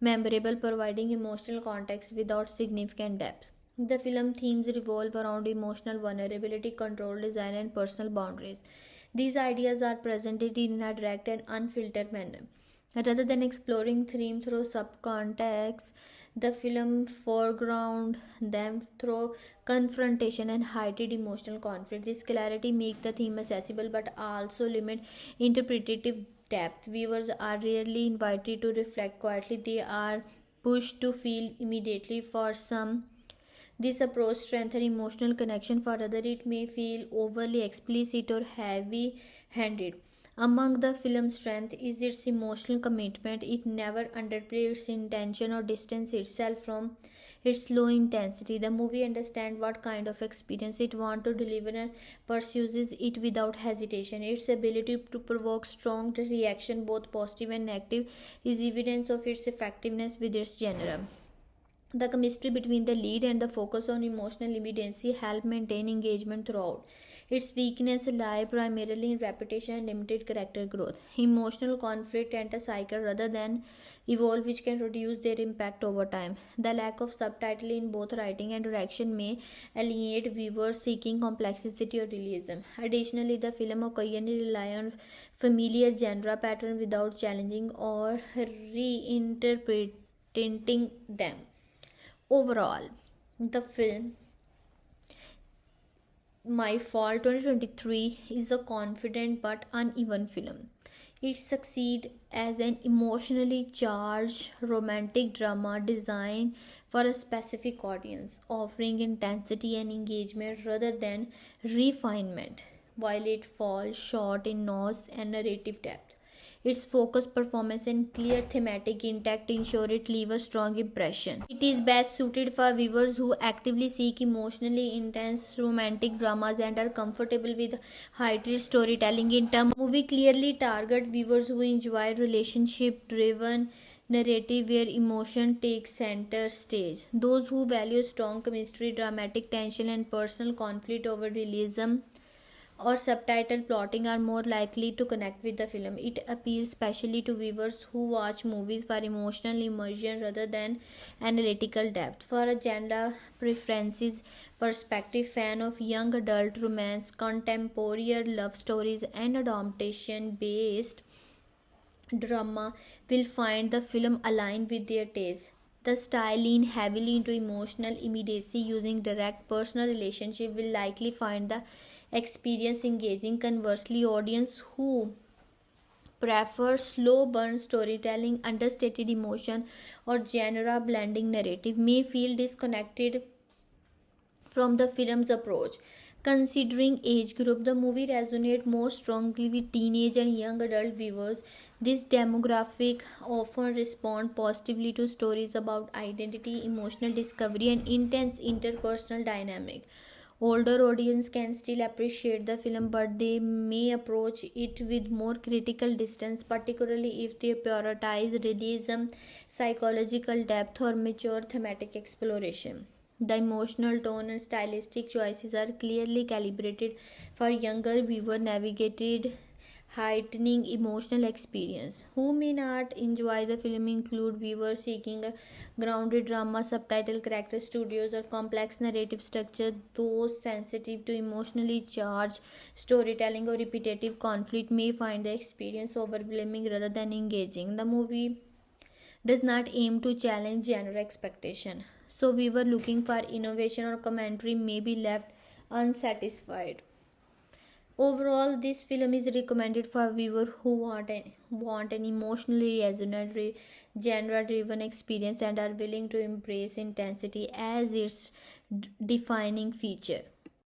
memorable, providing emotional context without significant depth. The film themes revolve around emotional vulnerability, control, desire, and personal boundaries. These ideas are presented in a direct and unfiltered manner. Rather than exploring themes through subcontext, the film foreground them through confrontation and heightened emotional conflict. This clarity makes the theme accessible but also limit interpretative depth. Viewers are rarely invited to reflect quietly, they are pushed to feel immediately. For some, this approach strengthens emotional connection, for others, it may feel overly explicit or heavy handed. Among the film's strength is its emotional commitment. It never underplays its intention or distance itself from its low intensity. The movie understands what kind of experience it wants to deliver and pursues it without hesitation. Its ability to provoke strong reaction, both positive and negative, is evidence of its effectiveness with its genre. The chemistry between the lead and the focus on emotional immediacy help maintain engagement throughout. Its weakness lie primarily in repetition and limited character growth. Emotional conflict and a cycle rather than evolve, which can reduce their impact over time. The lack of subtitle in both writing and direction may alienate viewers seeking complexity or realism. Additionally, the film occasionally relies on familiar genre pattern without challenging or reinterpreting them. Overall, the film My Fall 2023 is a confident but uneven film. It succeeds as an emotionally charged romantic drama designed for a specific audience, offering intensity and engagement rather than refinement, while it falls short in nuance and narrative depth. Its focused performance and clear thematic intact ensure it leaves a strong impression. It is best suited for viewers who actively seek emotionally intense romantic dramas and are comfortable with heightened storytelling. In terms, movie clearly target viewers who enjoy relationship driven narrative where emotion takes center stage. Those who value strong chemistry, dramatic tension, and personal conflict over realism or subtitle plotting are more likely to connect with the film. It appeals especially to viewers who watch movies for emotional immersion rather than analytical depth. For a genre preferences perspective, fan of young adult romance, contemporary love stories, and adaptation based drama will find the film aligned with their taste. The style lean heavily into emotional immediacy using direct personal relationship will likely find the experience engaging. Conversely, audience who prefer slow burn storytelling, understated emotion, or genre blending narrative may feel disconnected from the film's approach. Considering age group, the movie resonates most strongly with teenage and young adult viewers. This demographic often respond positively to stories about identity, emotional discovery, and intense interpersonal dynamic. Older audience can still appreciate the film, but they may approach it with more critical distance, particularly if they prioritize realism, psychological depth, or mature thematic exploration. The emotional tone and stylistic choices are clearly calibrated for younger viewer navigated heightening emotional experience. Who may not enjoy the film include viewers seeking a grounded drama, subtitle character studios, or complex narrative structure. Those sensitive to emotionally charged storytelling or repetitive conflict may find the experience overwhelming rather than engaging. The movie does not aim to challenge genre expectation, so viewer looking for innovation or commentary may be left unsatisfied. Overall, this film is recommended for viewers who want an emotionally resonant, genre-driven experience and are willing to embrace intensity as its defining feature.